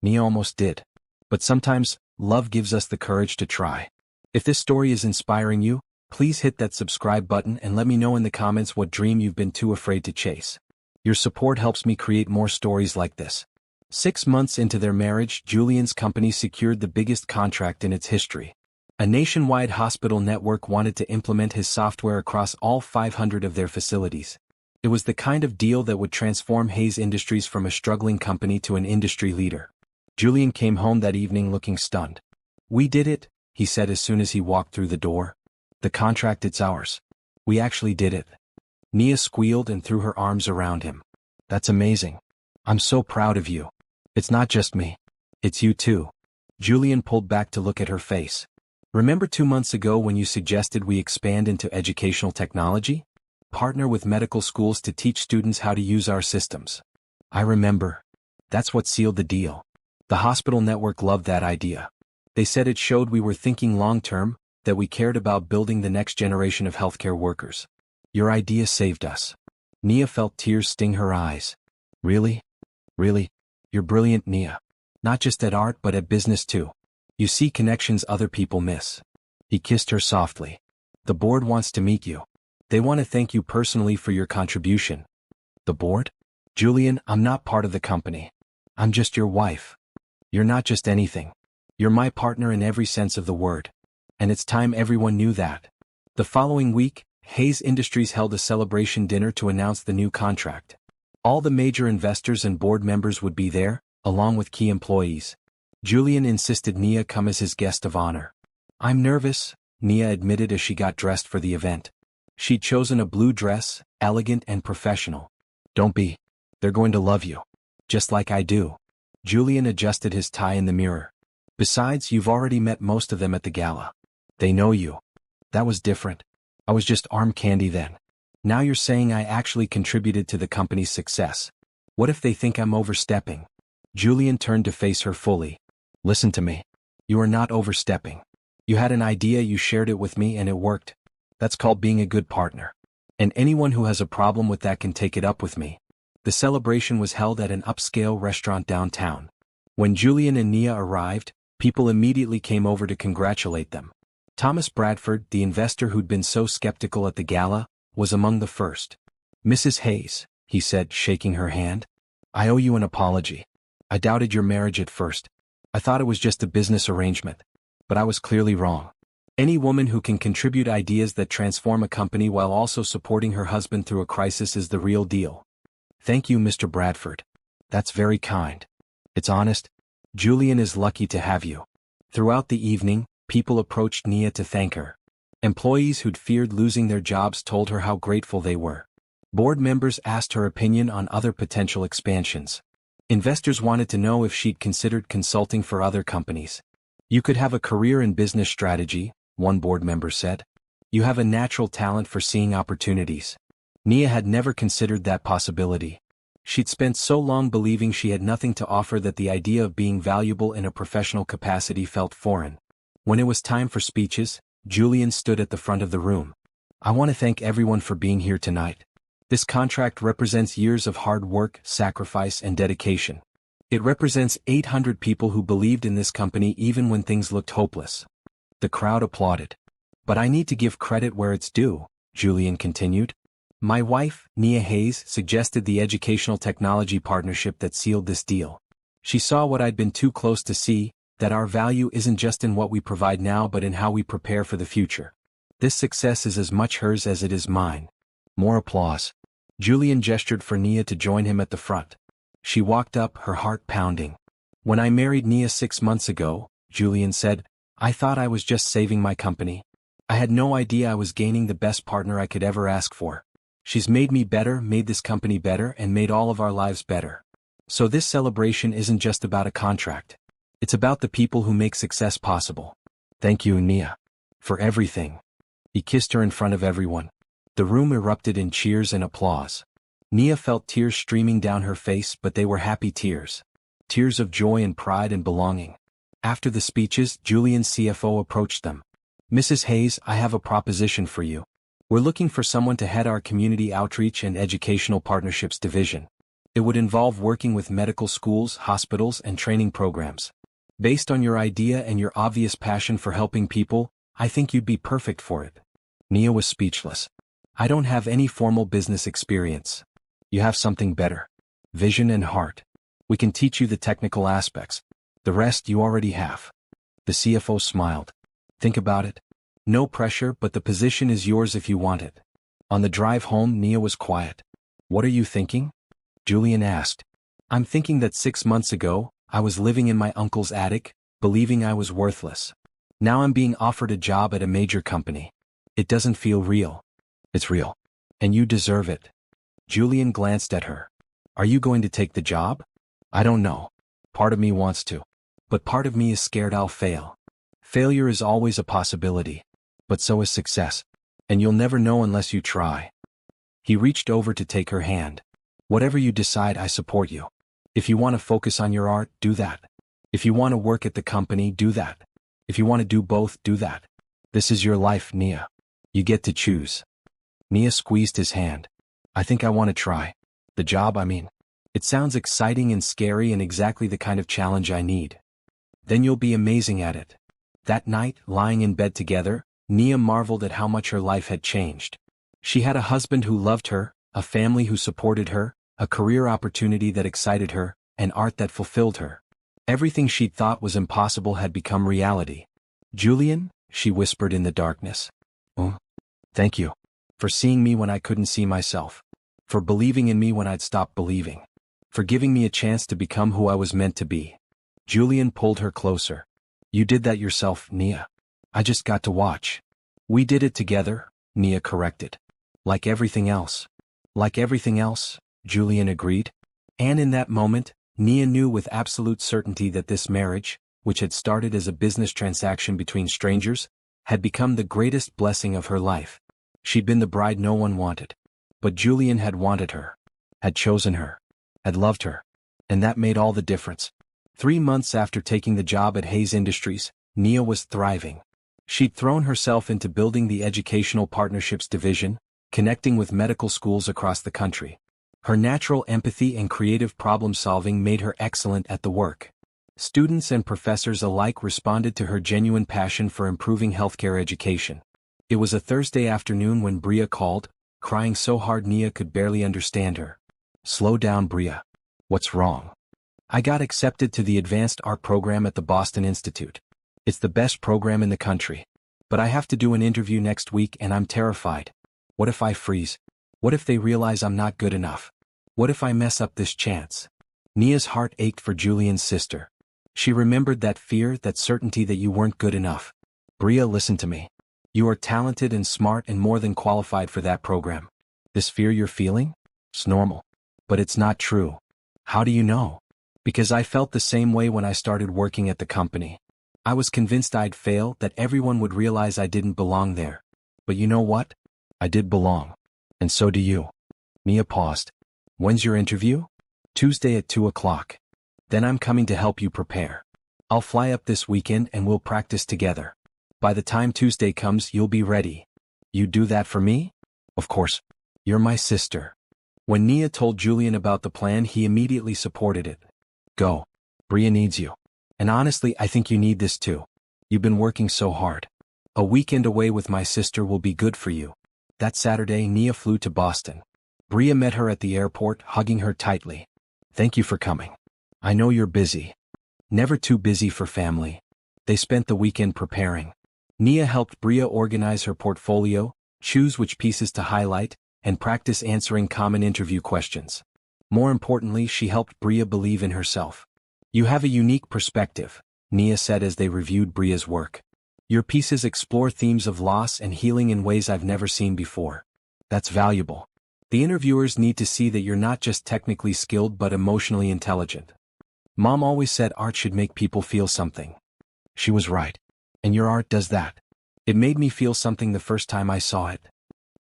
Nia almost did. But sometimes, love gives us the courage to try. If this story is inspiring you, please hit that subscribe button and let me know in the comments what dream you've been too afraid to chase. Your support helps me create more stories like this. 6 months into their marriage, Julian's company secured the biggest contract in its history. A nationwide hospital network wanted to implement his software across all 500 of their facilities. It was the kind of deal that would transform Hayes Industries from a struggling company to an industry leader. Julian came home that evening looking stunned. "We did it," he said as soon as he walked through the door. "The contract, it's ours. We actually did it." Nia squealed and threw her arms around him. "That's amazing. I'm so proud of you. It's not just me. It's you too." Julian pulled back to look at her face. "Remember 2 months ago when you suggested we expand into educational technology? Partner with medical schools to teach students how to use our systems." "I remember. That's what sealed the deal." The hospital network loved that idea. They said it showed we were thinking long-term, that we cared about building the next generation of healthcare workers. "Your idea saved us." Nia felt tears sting her eyes. "Really? Really? You're brilliant, Nia. Not just at art but at business too. You see connections other people miss." He kissed her softly. "The board wants to meet you. They want to thank you personally for your contribution." "The board? Julian, I'm not part of the company. I'm just your wife." "You're not just anything. You're my partner in every sense of the word. And it's time everyone knew that." The following week, Hayes Industries held a celebration dinner to announce the new contract. All the major investors and board members would be there, along with key employees. Julian insisted Nia come as his guest of honor. "I'm nervous," Nia admitted as she got dressed for the event. She'd chosen a blue dress, elegant and professional. "Don't be. They're going to love you. Just like I do." Julian adjusted his tie in the mirror. "Besides, you've already met most of them at the gala. They know you." "That was different. I was just arm candy then. Now you're saying I actually contributed to the company's success. What if they think I'm overstepping?" Julian turned to face her fully. "Listen to me. You are not overstepping. You had an idea, you shared it with me, and it worked. That's called being a good partner. And anyone who has a problem with that can take it up with me." The celebration was held at an upscale restaurant downtown. When Julian and Nia arrived, people immediately came over to congratulate them. Thomas Bradford, the investor who'd been so skeptical at the gala, was among the first. "Mrs. Hayes," he said, shaking her hand, "I owe you an apology. I doubted your marriage at first. I thought it was just a business arrangement. But I was clearly wrong. Any woman who can contribute ideas that transform a company while also supporting her husband through a crisis is the real deal." "Thank you, Mr. Bradford. That's very kind. It's honest. Julian is lucky to have you." Throughout the evening, people approached Nia to thank her. Employees who'd feared losing their jobs told her how grateful they were. Board members asked her opinion on other potential expansions. Investors wanted to know if she'd considered consulting for other companies. "You could have a career in business strategy," one board member said. "You have a natural talent for seeing opportunities." Nia had never considered that possibility. She'd spent so long believing she had nothing to offer that the idea of being valuable in a professional capacity felt foreign. When it was time for speeches, Julian stood at the front of the room. "I want to thank everyone for being here tonight. This contract represents years of hard work, sacrifice, and dedication. It represents 800 people who believed in this company even when things looked hopeless." The crowd applauded. "But I need to give credit where it's due," Julian continued. "My wife, Nia Hayes, suggested the educational technology partnership that sealed this deal. She saw what I'd been too close to see, that our value isn't just in what we provide now but in how we prepare for the future. This success is as much hers as it is mine." More applause. Julian gestured for Nia to join him at the front. She walked up, her heart pounding. "When I married Nia 6 months ago," Julian said, "I thought I was just saving my company. I had no idea I was gaining the best partner I could ever ask for. She's made me better, made this company better, and made all of our lives better. So this celebration isn't just about a contract. It's about the people who make success possible. Thank you, Nia. For everything." He kissed her in front of everyone. The room erupted in cheers and applause. Nia felt tears streaming down her face, but they were happy tears. Tears of joy and pride and belonging. After the speeches, Julian's CFO approached them. "Mrs. Hayes, I have a proposition for you. We're looking for someone to head our Community Outreach and Educational Partnerships division. It would involve working with medical schools, hospitals, and training programs. Based on your idea and your obvious passion for helping people, I think you'd be perfect for it." Nia was speechless. "I don't have any formal business experience. You have something better. Vision and heart. We can teach you the technical aspects. The rest you already have." The CFO smiled. "Think about it. No pressure, but the position is yours if you want it." On the drive home, Nia was quiet. "What are you thinking?" Julian asked. "I'm thinking that 6 months ago, I was living in my uncle's attic, believing I was worthless. Now I'm being offered a job at a major company. It doesn't feel real." "It's real. And you deserve it." Julian glanced at her. "Are you going to take the job?" "I don't know. Part of me wants to. But part of me is scared I'll fail. Failure is always a possibility. But so is success. And you'll never know unless you try." He reached over to take her hand. "Whatever you decide, I support you. If you want to focus on your art, do that. If you want to work at the company, do that. If you want to do both, do that. This is your life, Nia. You get to choose." Nia squeezed his hand. "I think I want to try. The job, I mean. It sounds exciting and scary and exactly the kind of challenge I need." "Then you'll be amazing at it." That night, lying in bed together, Nia marveled at how much her life had changed. She had a husband who loved her, a family who supported her, a career opportunity that excited her, and art that fulfilled her. Everything she'd thought was impossible had become reality. "Julian," she whispered in the darkness. "Oh, thank you. For seeing me when I couldn't see myself. For believing in me when I'd stopped believing. For giving me a chance to become who I was meant to be." Julian pulled her closer. "You did that yourself, Nia. I just got to watch." "We did it together," Nia corrected. "Like everything else." "Like everything else," Julian agreed. And in that moment, Nia knew with absolute certainty that this marriage, which had started as a business transaction between strangers, had become the greatest blessing of her life. She'd been the bride no one wanted. But Julian had wanted her. Had chosen her. Had loved her. And that made all the difference. 3 months after taking the job at Hayes Industries, Nia was thriving. She'd thrown herself into building the Educational Partnerships division, connecting with medical schools across the country. Her natural empathy and creative problem-solving made her excellent at the work. Students and professors alike responded to her genuine passion for improving healthcare education. It was a Thursday afternoon when Bria called, crying so hard Nia could barely understand her. "Slow down, Bria. What's wrong?" "I got accepted to the Advanced Art program at the Boston Institute. It's the best program in the country. But I have to do an interview next week and I'm terrified. What if I freeze? What if they realize I'm not good enough? What if I mess up this chance?" Nia's heart ached for Julian's sister. She remembered that fear, that certainty that you weren't good enough. "Bria, listen to me. You are talented and smart and more than qualified for that program. This fear you're feeling? It's normal. But it's not true." "How do you know?" "Because I felt the same way when I started working at the company. I was convinced I'd fail, that everyone would realize I didn't belong there. But you know what? I did belong. And so do you." Nia paused. "When's your interview?" "Tuesday at 2 o'clock. Then I'm coming to help you prepare. I'll fly up this weekend and we'll practice together. By the time Tuesday comes, you'll be ready." "You'd do that for me?" "Of course. You're my sister." When Nia told Julian about the plan, he immediately supported it. "Go. Bria needs you. And honestly, I think you need this too. You've been working so hard. A weekend away with my sister will be good for you." That Saturday, Nia flew to Boston. Bria met her at the airport, hugging her tightly. "Thank you for coming. I know you're busy." Never too busy for family. They spent the weekend preparing. Nia helped Bria organize her portfolio, choose which pieces to highlight, and practice answering common interview questions. More importantly, she helped Bria believe in herself. "You have a unique perspective," Nia said as they reviewed Bria's work. "Your pieces explore themes of loss and healing in ways I've never seen before. That's valuable. The interviewers need to see that you're not just technically skilled but emotionally intelligent. Mom always said art should make people feel something. She was right. And your art does that. It made me feel something the first time I saw it."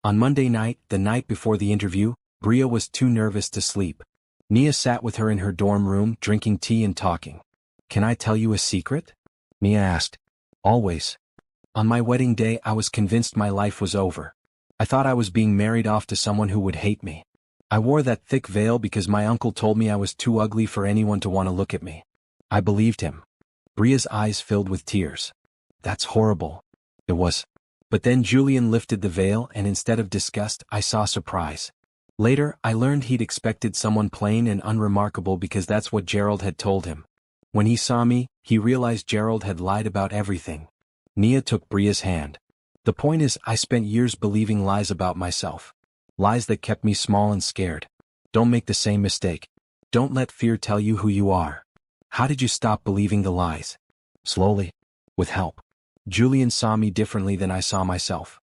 On Monday night, the night before the interview, Bria was too nervous to sleep. Nia sat with her in her dorm room, drinking tea and talking. "Can I tell you a secret?" Nia asked. Always. On my wedding day I was convinced my life was over. I thought I was being married off to someone who would hate me. I wore that thick veil because my uncle told me I was too ugly for anyone to want to look at me. I believed him. Bria's eyes filled with tears. That's horrible. It was. But then Julian lifted the veil and instead of disgust, I saw surprise. Later, I learned he'd expected someone plain and unremarkable because that's what Gerald had told him. When he saw me, he realized Gerald had lied about everything. Nia took Bria's hand. The point is, I spent years believing lies about myself. Lies that kept me small and scared. Don't make the same mistake. Don't let fear tell you who you are. How did you stop believing the lies? Slowly. With help. Julian saw me differently than I saw myself.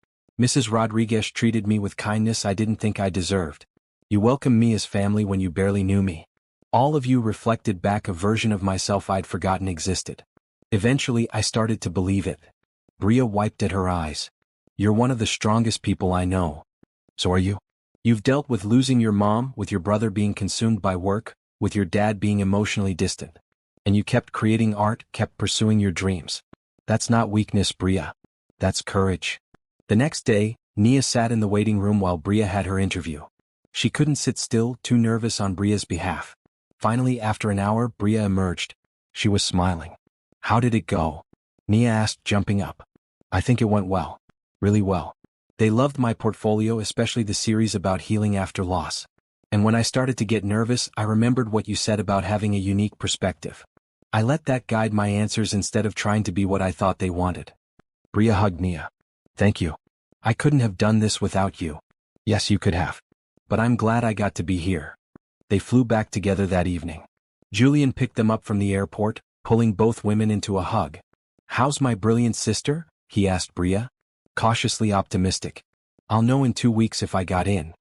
Mrs. Rodriguez treated me with kindness I didn't think I deserved. You welcomed me as family when you barely knew me. All of you reflected back a version of myself I'd forgotten existed. Eventually I started to believe it. Bria wiped at her eyes. You're one of the strongest people I know. So are you? You've dealt with losing your mom, with your brother being consumed by work, with your dad being emotionally distant. And you kept creating art, kept pursuing your dreams. That's not weakness, Bria. That's courage. The next day, Nia sat in the waiting room while Bria had her interview. She couldn't sit still, too nervous on Bria's behalf. Finally, after an hour, Bria emerged. She was smiling. How did it go? Nia asked, jumping up. I think it went well. Really well. They loved my portfolio, especially the series about healing after loss. And when I started to get nervous, I remembered what you said about having a unique perspective. I let that guide my answers instead of trying to be what I thought they wanted. Bria hugged Nia. Thank you. I couldn't have done this without you. Yes, you could have. But I'm glad I got to be here. They flew back together that evening. Julian picked them up from the airport, pulling both women into a hug. How's my brilliant sister? He asked Bria. Cautiously optimistic. I'll know in 2 weeks if I got in.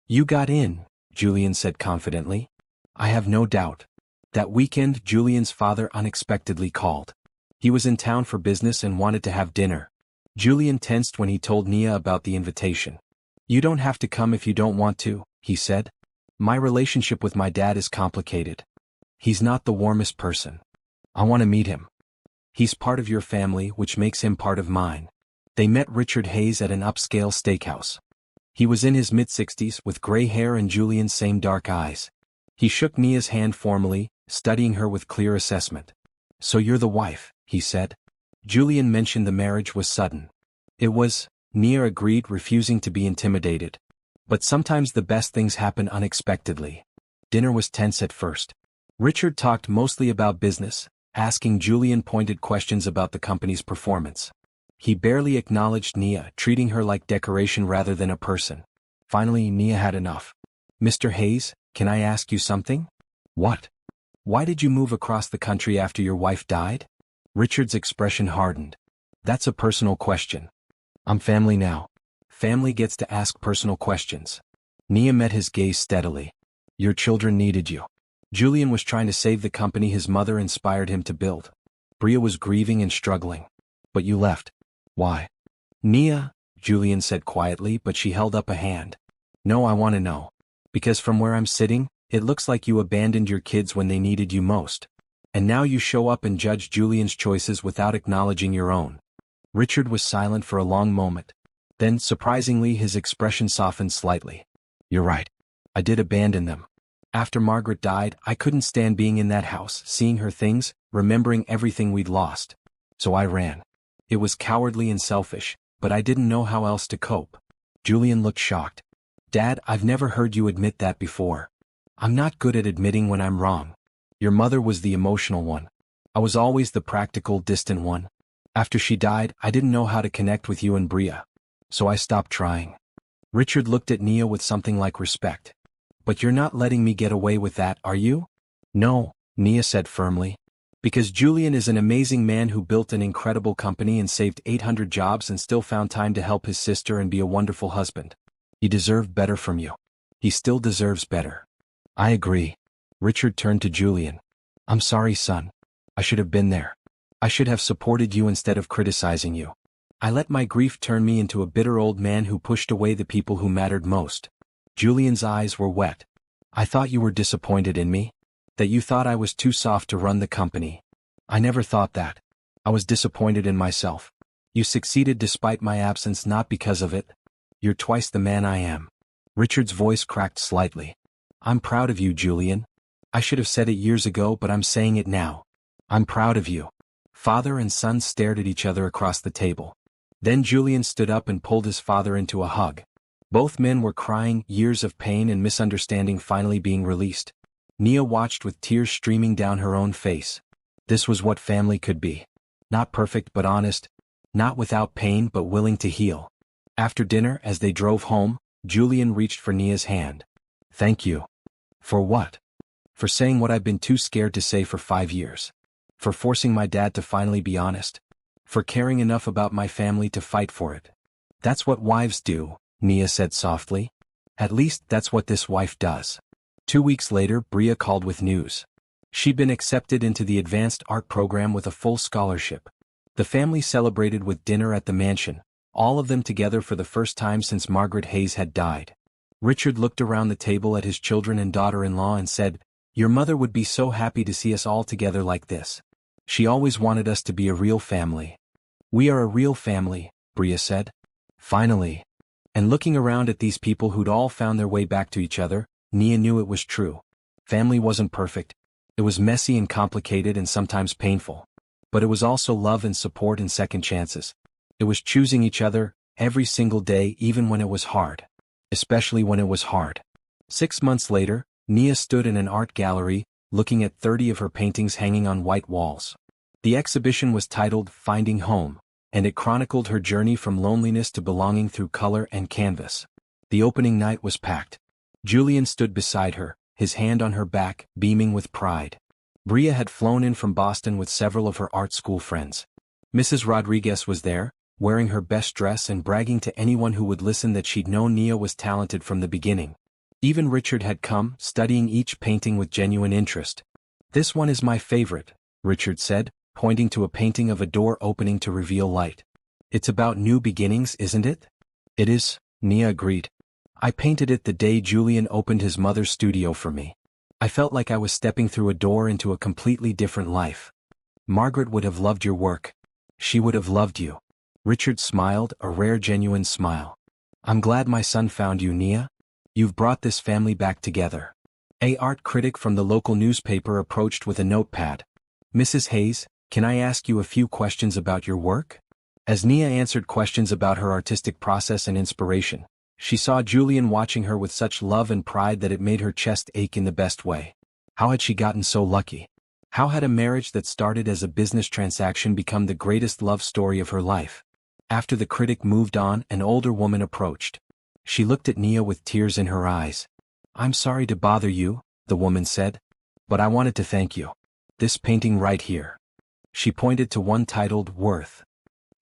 You got in, Julian said confidently. I have no doubt. That weekend, Julian's father unexpectedly called. He was in town for business and wanted to have dinner. Julian tensed when he told Nia about the invitation. You don't have to come if you don't want to, he said. My relationship with my dad is complicated. He's not the warmest person. I want to meet him. He's part of your family, which makes him part of mine. They met Richard Hayes at an upscale steakhouse. He was in his mid-60s with gray hair and Julian's same dark eyes. He shook Nia's hand formally, studying her with clear assessment. So you're the wife, he said. Julian mentioned the marriage was sudden. It was, Nia agreed, refusing to be intimidated. But sometimes the best things happen unexpectedly. Dinner was tense at first. Richard talked mostly about business, asking Julian pointed questions about the company's performance. He barely acknowledged Nia, treating her like decoration rather than a person. Finally, Nia had enough. Mr. Hayes, can I ask you something? What? Why did you move across the country after your wife died? Richard's expression hardened. That's a personal question. I'm family now. Family gets to ask personal questions. Nia met his gaze steadily. Your children needed you. Julian was trying to save the company his mother inspired him to build. Bria was grieving and struggling. But you left. Why? Nia, Julian said quietly, but she held up a hand. No, I want to know. Because from where I'm sitting, it looks like you abandoned your kids when they needed you most. And now you show up and judge Julian's choices without acknowledging your own. Richard was silent for a long moment. Then, surprisingly, his expression softened slightly. You're right. I did abandon them. After Margaret died, I couldn't stand being in that house, seeing her things, remembering everything we'd lost. So I ran. It was cowardly and selfish, but I didn't know how else to cope. Julian looked shocked. Dad, I've never heard you admit that before. I'm not good at admitting when I'm wrong. Your mother was the emotional one. I was always the practical, distant one. After she died, I didn't know how to connect with you and Bria. So I stopped trying. Richard looked at Nia with something like respect. But you're not letting me get away with that, are you? No, Nia said firmly. Because Julian is an amazing man who built an incredible company and saved 800 jobs and still found time to help his sister and be a wonderful husband. He deserved better from you. He still deserves better. I agree. Richard turned to Julian. I'm sorry, son. I should have been there. I should have supported you instead of criticizing you. I let my grief turn me into a bitter old man who pushed away the people who mattered most. Julian's eyes were wet. I thought you were disappointed in me. That you thought I was too soft to run the company. I never thought that. I was disappointed in myself. You succeeded despite my absence, not because of it. You're twice the man I am. Richard's voice cracked slightly. I'm proud of you, Julian. I should have said it years ago, but I'm saying it now. I'm proud of you. Father and son stared at each other across the table. Then Julian stood up and pulled his father into a hug. Both men were crying, years of pain and misunderstanding finally being released. Nia watched with tears streaming down her own face. This was what family could be. Not perfect but honest. Not without pain but willing to heal. After dinner, as they drove home, Julian reached for Nia's hand. Thank you. For what? For saying what I've been too scared to say for 5 years. For forcing my dad to finally be honest. For caring enough about my family to fight for it. That's what wives do, Nia said softly. At least that's what this wife does. 2 weeks later, Bria called with news. She'd been accepted into the advanced art program with a full scholarship. The family celebrated with dinner at the mansion, all of them together for the first time since Margaret Hayes had died. Richard looked around the table at his children and daughter-in-law and said, "Your mother would be so happy to see us all together like this. She always wanted us to be a real family." "We are a real family," Bria said. "Finally." And looking around at these people who'd all found their way back to each other, Nia knew it was true. Family wasn't perfect. It was messy and complicated and sometimes painful. But it was also love and support and second chances. It was choosing each other, every single day, even when it was hard. Especially when it was hard. 6 months later, Nia stood in an art gallery, looking at 30 of her paintings hanging on white walls. The exhibition was titled Finding Home, and it chronicled her journey from loneliness to belonging through color and canvas. The opening night was packed. Julian stood beside her, his hand on her back, beaming with pride. Bria had flown in from Boston with several of her art school friends. Mrs. Rodriguez was there, wearing her best dress and bragging to anyone who would listen that she'd known Nia was talented from the beginning. Even Richard had come, studying each painting with genuine interest. "This one is my favorite," Richard said, pointing to a painting of a door opening to reveal light. "It's about new beginnings, isn't it?" "It is," Nia agreed. "I painted it the day Julian opened his mother's studio for me. I felt like I was stepping through a door into a completely different life. Margaret would have loved your work. She would have loved you." Richard smiled, a rare genuine smile. "I'm glad my son found you, Nia. You've brought this family back together." A art critic from the local newspaper approached with a notepad. "Mrs. Hayes, can I ask you a few questions about your work?" As Nia answered questions about her artistic process and inspiration, she saw Julian watching her with such love and pride that it made her chest ache in the best way. How had she gotten so lucky? How had a marriage that started as a business transaction become the greatest love story of her life? After the critic moved on, an older woman approached. She looked at Nia with tears in her eyes. "I'm sorry to bother you," the woman said, "but I wanted to thank you. This painting right here." She pointed to one titled Worth.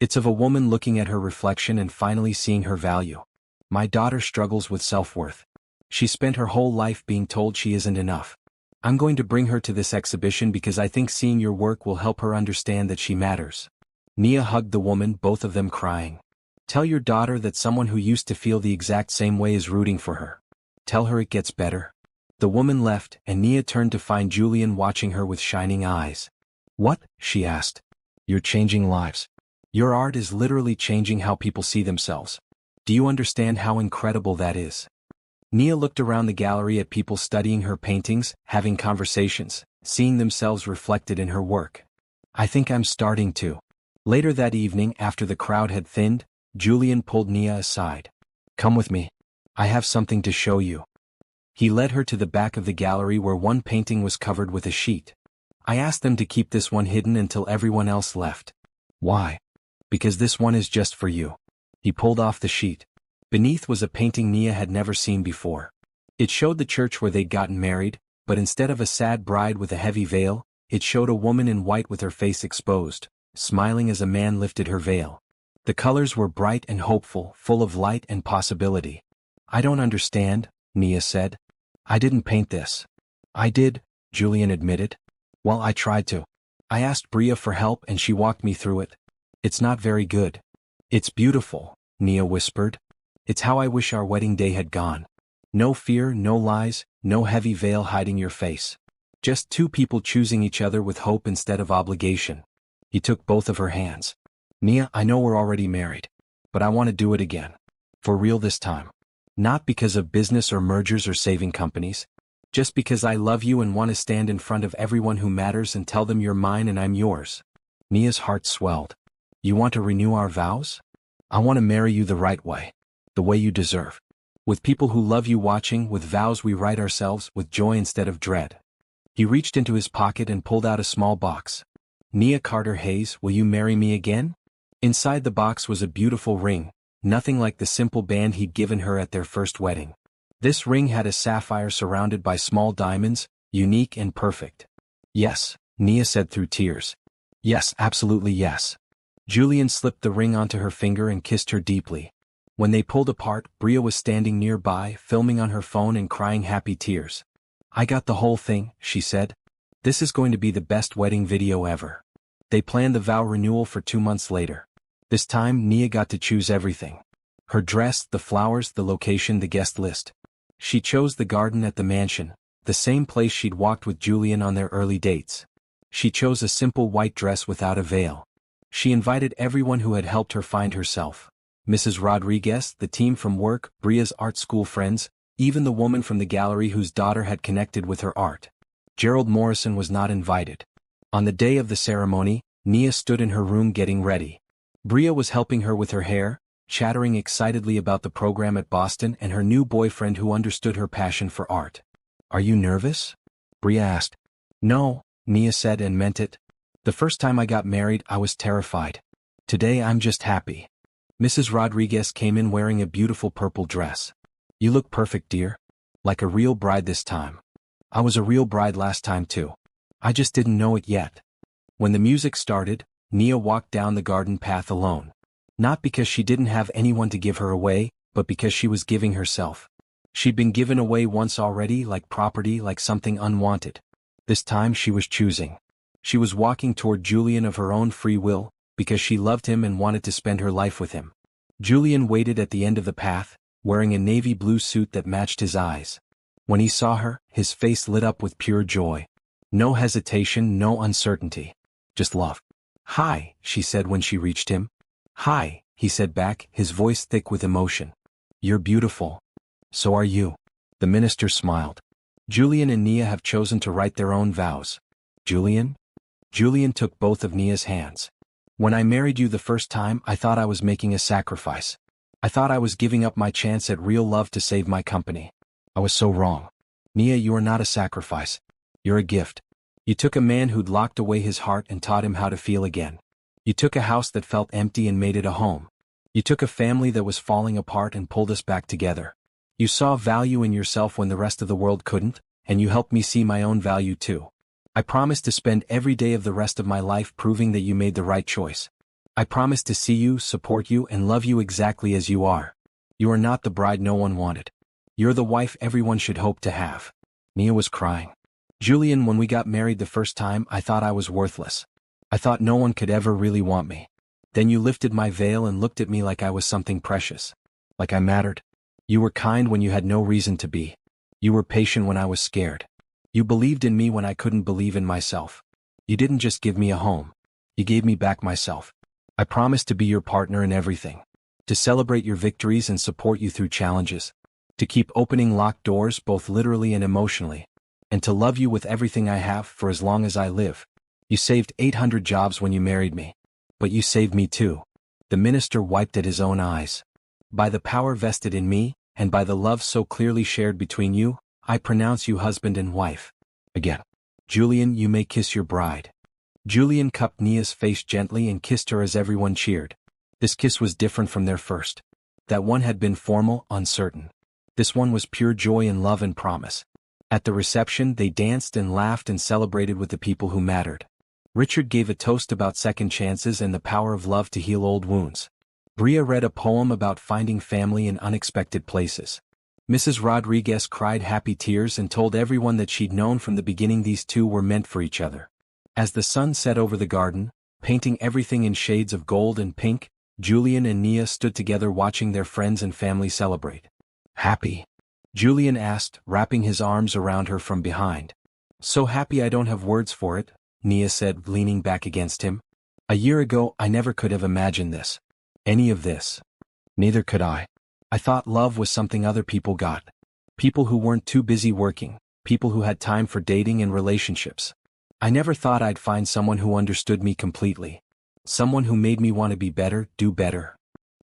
It's of a woman looking at her reflection and finally seeing her value. "My daughter struggles with self-worth. She spent her whole life being told she isn't enough. I'm going to bring her to this exhibition because I think seeing your work will help her understand that she matters." Nia hugged the woman, both of them crying. "Tell your daughter that someone who used to feel the exact same way is rooting for her. Tell her it gets better." The woman left, and Nia turned to find Julian watching her with shining eyes. "What?" she asked. "You're changing lives. Your art is literally changing how people see themselves. Do you understand how incredible that is?" Nia looked around the gallery at people studying her paintings, having conversations, seeing themselves reflected in her work. "I think I'm starting to." Later that evening, after the crowd had thinned, Julian pulled Nia aside. "Come with me. I have something to show you." He led her to the back of the gallery where one painting was covered with a sheet. "I asked them to keep this one hidden until everyone else left." "Why?" "Because this one is just for you." He pulled off the sheet. Beneath was a painting Nia had never seen before. It showed the church where they'd gotten married, but instead of a sad bride with a heavy veil, it showed a woman in white with her face exposed, smiling as a man lifted her veil. The colors were bright and hopeful, full of light and possibility. "I don't understand," Nia said. "I didn't paint this." "I did," Julian admitted. "Well, I tried to. I asked Bria for help and she walked me through it. It's not very good." "It's beautiful," Nia whispered. "It's how I wish our wedding day had gone. No fear, no lies, no heavy veil hiding your face. Just two people choosing each other with hope instead of obligation." He took both of her hands. Nia, I know we're already married. But I want to do it again. For real this time. Not because of business or mergers or saving companies. Just because I love you and want to stand in front of everyone who matters and tell them you're mine and I'm yours. Nia's heart swelled. You want to renew our vows? I want to marry you the right way. The way you deserve. With people who love you watching, with vows we write ourselves, with joy instead of dread. He reached into his pocket and pulled out a small box. Nia Carter Hayes, will you marry me again? Inside the box was a beautiful ring, nothing like the simple band he'd given her at their first wedding. This ring had a sapphire surrounded by small diamonds, unique and perfect. Yes, Nia said through tears. Yes, absolutely yes. Julian slipped the ring onto her finger and kissed her deeply. When they pulled apart, Bria was standing nearby, filming on her phone and crying happy tears. I got the whole thing, she said. This is going to be the best wedding video ever. They planned the vow renewal for 2 months later. This time, Nia got to choose everything. Her dress, the flowers, the location, the guest list. She chose the garden at the mansion, the same place she'd walked with Julian on their early dates. She chose a simple white dress without a veil. She invited everyone who had helped her find herself. Mrs. Rodriguez, the team from work, Bria's art school friends, even the woman from the gallery whose daughter had connected with her art. Gerald Morrison was not invited. On the day of the ceremony, Nia stood in her room getting ready. Bria was helping her with her hair, chattering excitedly about the program at Boston and her new boyfriend who understood her passion for art. Are you nervous? Bria asked. No, Nia said and meant it. The first time I got married, I was terrified. Today I'm just happy. Mrs. Rodriguez came in wearing a beautiful purple dress. You look perfect, dear. Like a real bride this time. I was a real bride last time too. I just didn't know it yet. When the music started, Nia walked down the garden path alone. Not because she didn't have anyone to give her away, but because she was giving herself. She'd been given away once already, like property, like something unwanted. This time she was choosing. She was walking toward Julian of her own free will, because she loved him and wanted to spend her life with him. Julian waited at the end of the path, wearing a navy blue suit that matched his eyes. When he saw her, his face lit up with pure joy. No hesitation, no uncertainty. Just love. Hi, she said when she reached him. Hi, he said back, his voice thick with emotion. You're beautiful. So are you. The minister smiled. Julian and Nia have chosen to write their own vows. Julian? Julian took both of Nia's hands. When I married you the first time, I thought I was making a sacrifice. I thought I was giving up my chance at real love to save my company. I was so wrong. Nia, you are not a sacrifice. You're a gift. You took a man who'd locked away his heart and taught him how to feel again. You took a house that felt empty and made it a home. You took a family that was falling apart and pulled us back together. You saw value in yourself when the rest of the world couldn't, and you helped me see my own value too. I promise to spend every day of the rest of my life proving that you made the right choice. I promise to see you, support you, and love you exactly as you are. You are not the bride no one wanted. You're the wife everyone should hope to have. Nia was crying. Julian, when we got married the first time, I thought I was worthless. I thought no one could ever really want me. Then you lifted my veil and looked at me like I was something precious. Like I mattered. You were kind when you had no reason to be. You were patient when I was scared. You believed in me when I couldn't believe in myself. You didn't just give me a home. You gave me back myself. I promised to be your partner in everything. To celebrate your victories and support you through challenges. To keep opening locked doors both literally and emotionally. And to love you with everything I have for as long as I live. You saved 800 jobs when you married me. But you saved me too. The minister wiped at his own eyes. By the power vested in me, and by the love so clearly shared between you, I pronounce you husband and wife. Again. Julian, you may kiss your bride. Julian cupped Nia's face gently and kissed her as everyone cheered. This kiss was different from their first. That one had been formal, uncertain. This one was pure joy and love and promise. At the reception, they danced and laughed and celebrated with the people who mattered. Richard gave a toast about second chances and the power of love to heal old wounds. Bria read a poem about finding family in unexpected places. Mrs. Rodriguez cried happy tears and told everyone that she'd known from the beginning these two were meant for each other. As the sun set over the garden, painting everything in shades of gold and pink, Julian and Nia stood together watching their friends and family celebrate. Happy? Julian asked, wrapping his arms around her from behind. So happy I don't have words for it, Nia said, leaning back against him. A year ago, I never could have imagined this. Any of this. Neither could I. I thought love was something other people got. People who weren't too busy working, people who had time for dating and relationships. I never thought I'd find someone who understood me completely. Someone who made me want to be better, do better.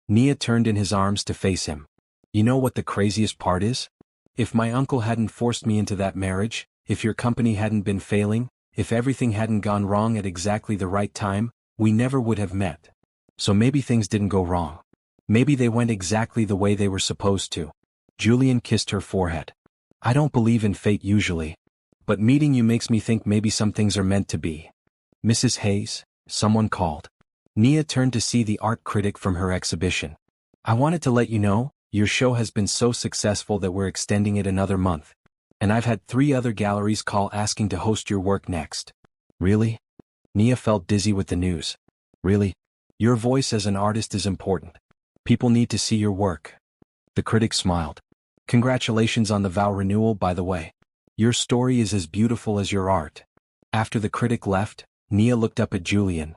Nia turned in his arms to face him. You know what the craziest part is? If my uncle hadn't forced me into that marriage, if your company hadn't been failing, if everything hadn't gone wrong at exactly the right time, we never would have met. So maybe things didn't go wrong. Maybe they went exactly the way they were supposed to. Julian kissed her forehead. I don't believe in fate usually. But meeting you makes me think maybe some things are meant to be. Mrs. Hayes, someone called. Nia turned to see the art critic from her exhibition. I wanted to let you know, your show has been so successful that we're extending it another month. And I've had 3 other galleries call asking to host your work next. Really? Nia felt dizzy with the news. Really? Your voice as an artist is important. People need to see your work. The critic smiled. Congratulations on the vow renewal, by the way. Your story is as beautiful as your art. After the critic left, Nia looked up at Julian.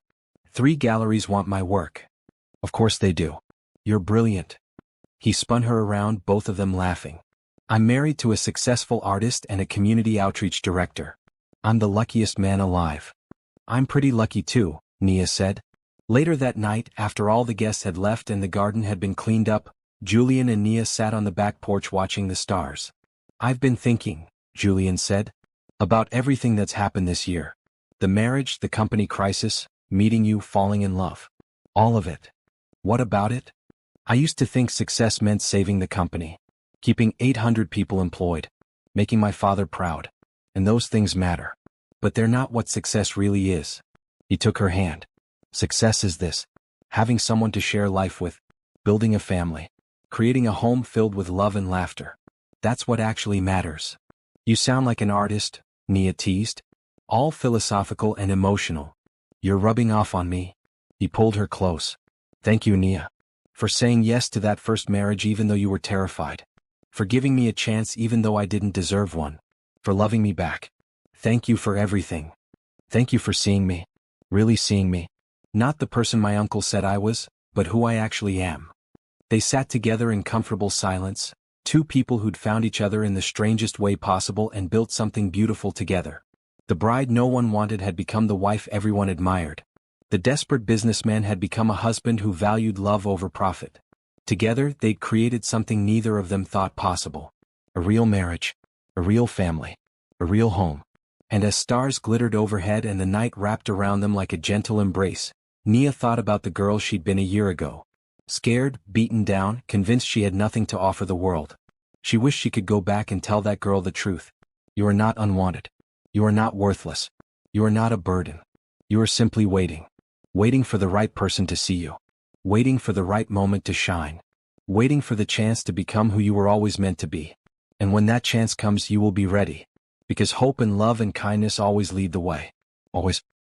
3 galleries want my work. Of course they do. You're brilliant. He spun her around, both of them laughing. I'm married to a successful artist and a community outreach director. I'm the luckiest man alive. I'm pretty lucky too, Nia said. Later that night, after all the guests had left and the garden had been cleaned up, Julian and Nia sat on the back porch watching the stars. I've been thinking, Julian said, about everything that's happened this year. The marriage, the company crisis, meeting you, falling in love. All of it. What about it? I used to think success meant saving the company, keeping 800 people employed, making my father proud. And those things matter. But they're not what success really is. He took her hand. Success is this. Having someone to share life with, building a family, creating a home filled with love and laughter. That's what actually matters. You sound like an artist, Nia teased. All philosophical and emotional. You're rubbing off on me. He pulled her close. Thank you, Nia. For saying yes to that first marriage even though you were terrified. For giving me a chance even though I didn't deserve one. For loving me back. Thank you for everything. Thank you for seeing me. Really seeing me. Not the person my uncle said I was, but who I actually am. They sat together in comfortable silence, 2 people who'd found each other in the strangest way possible and built something beautiful together. The bride no one wanted had become the wife everyone admired. The desperate businessman had become a husband who valued love over profit. Together, they'd created something neither of them thought possible. A real marriage. A real family. A real home. And as stars glittered overhead and the night wrapped around them like a gentle embrace, Nia thought about the girl she'd been a year ago. Scared, beaten down, convinced she had nothing to offer the world. She wished she could go back and tell that girl the truth. You are not unwanted. You are not worthless. You are not a burden. You are simply waiting. Waiting for the right person to see you. Waiting for the right moment to shine. Waiting for the chance to become who you were always meant to be. And when that chance comes, you will be ready. Because hope and love and kindness always lead the way. Always.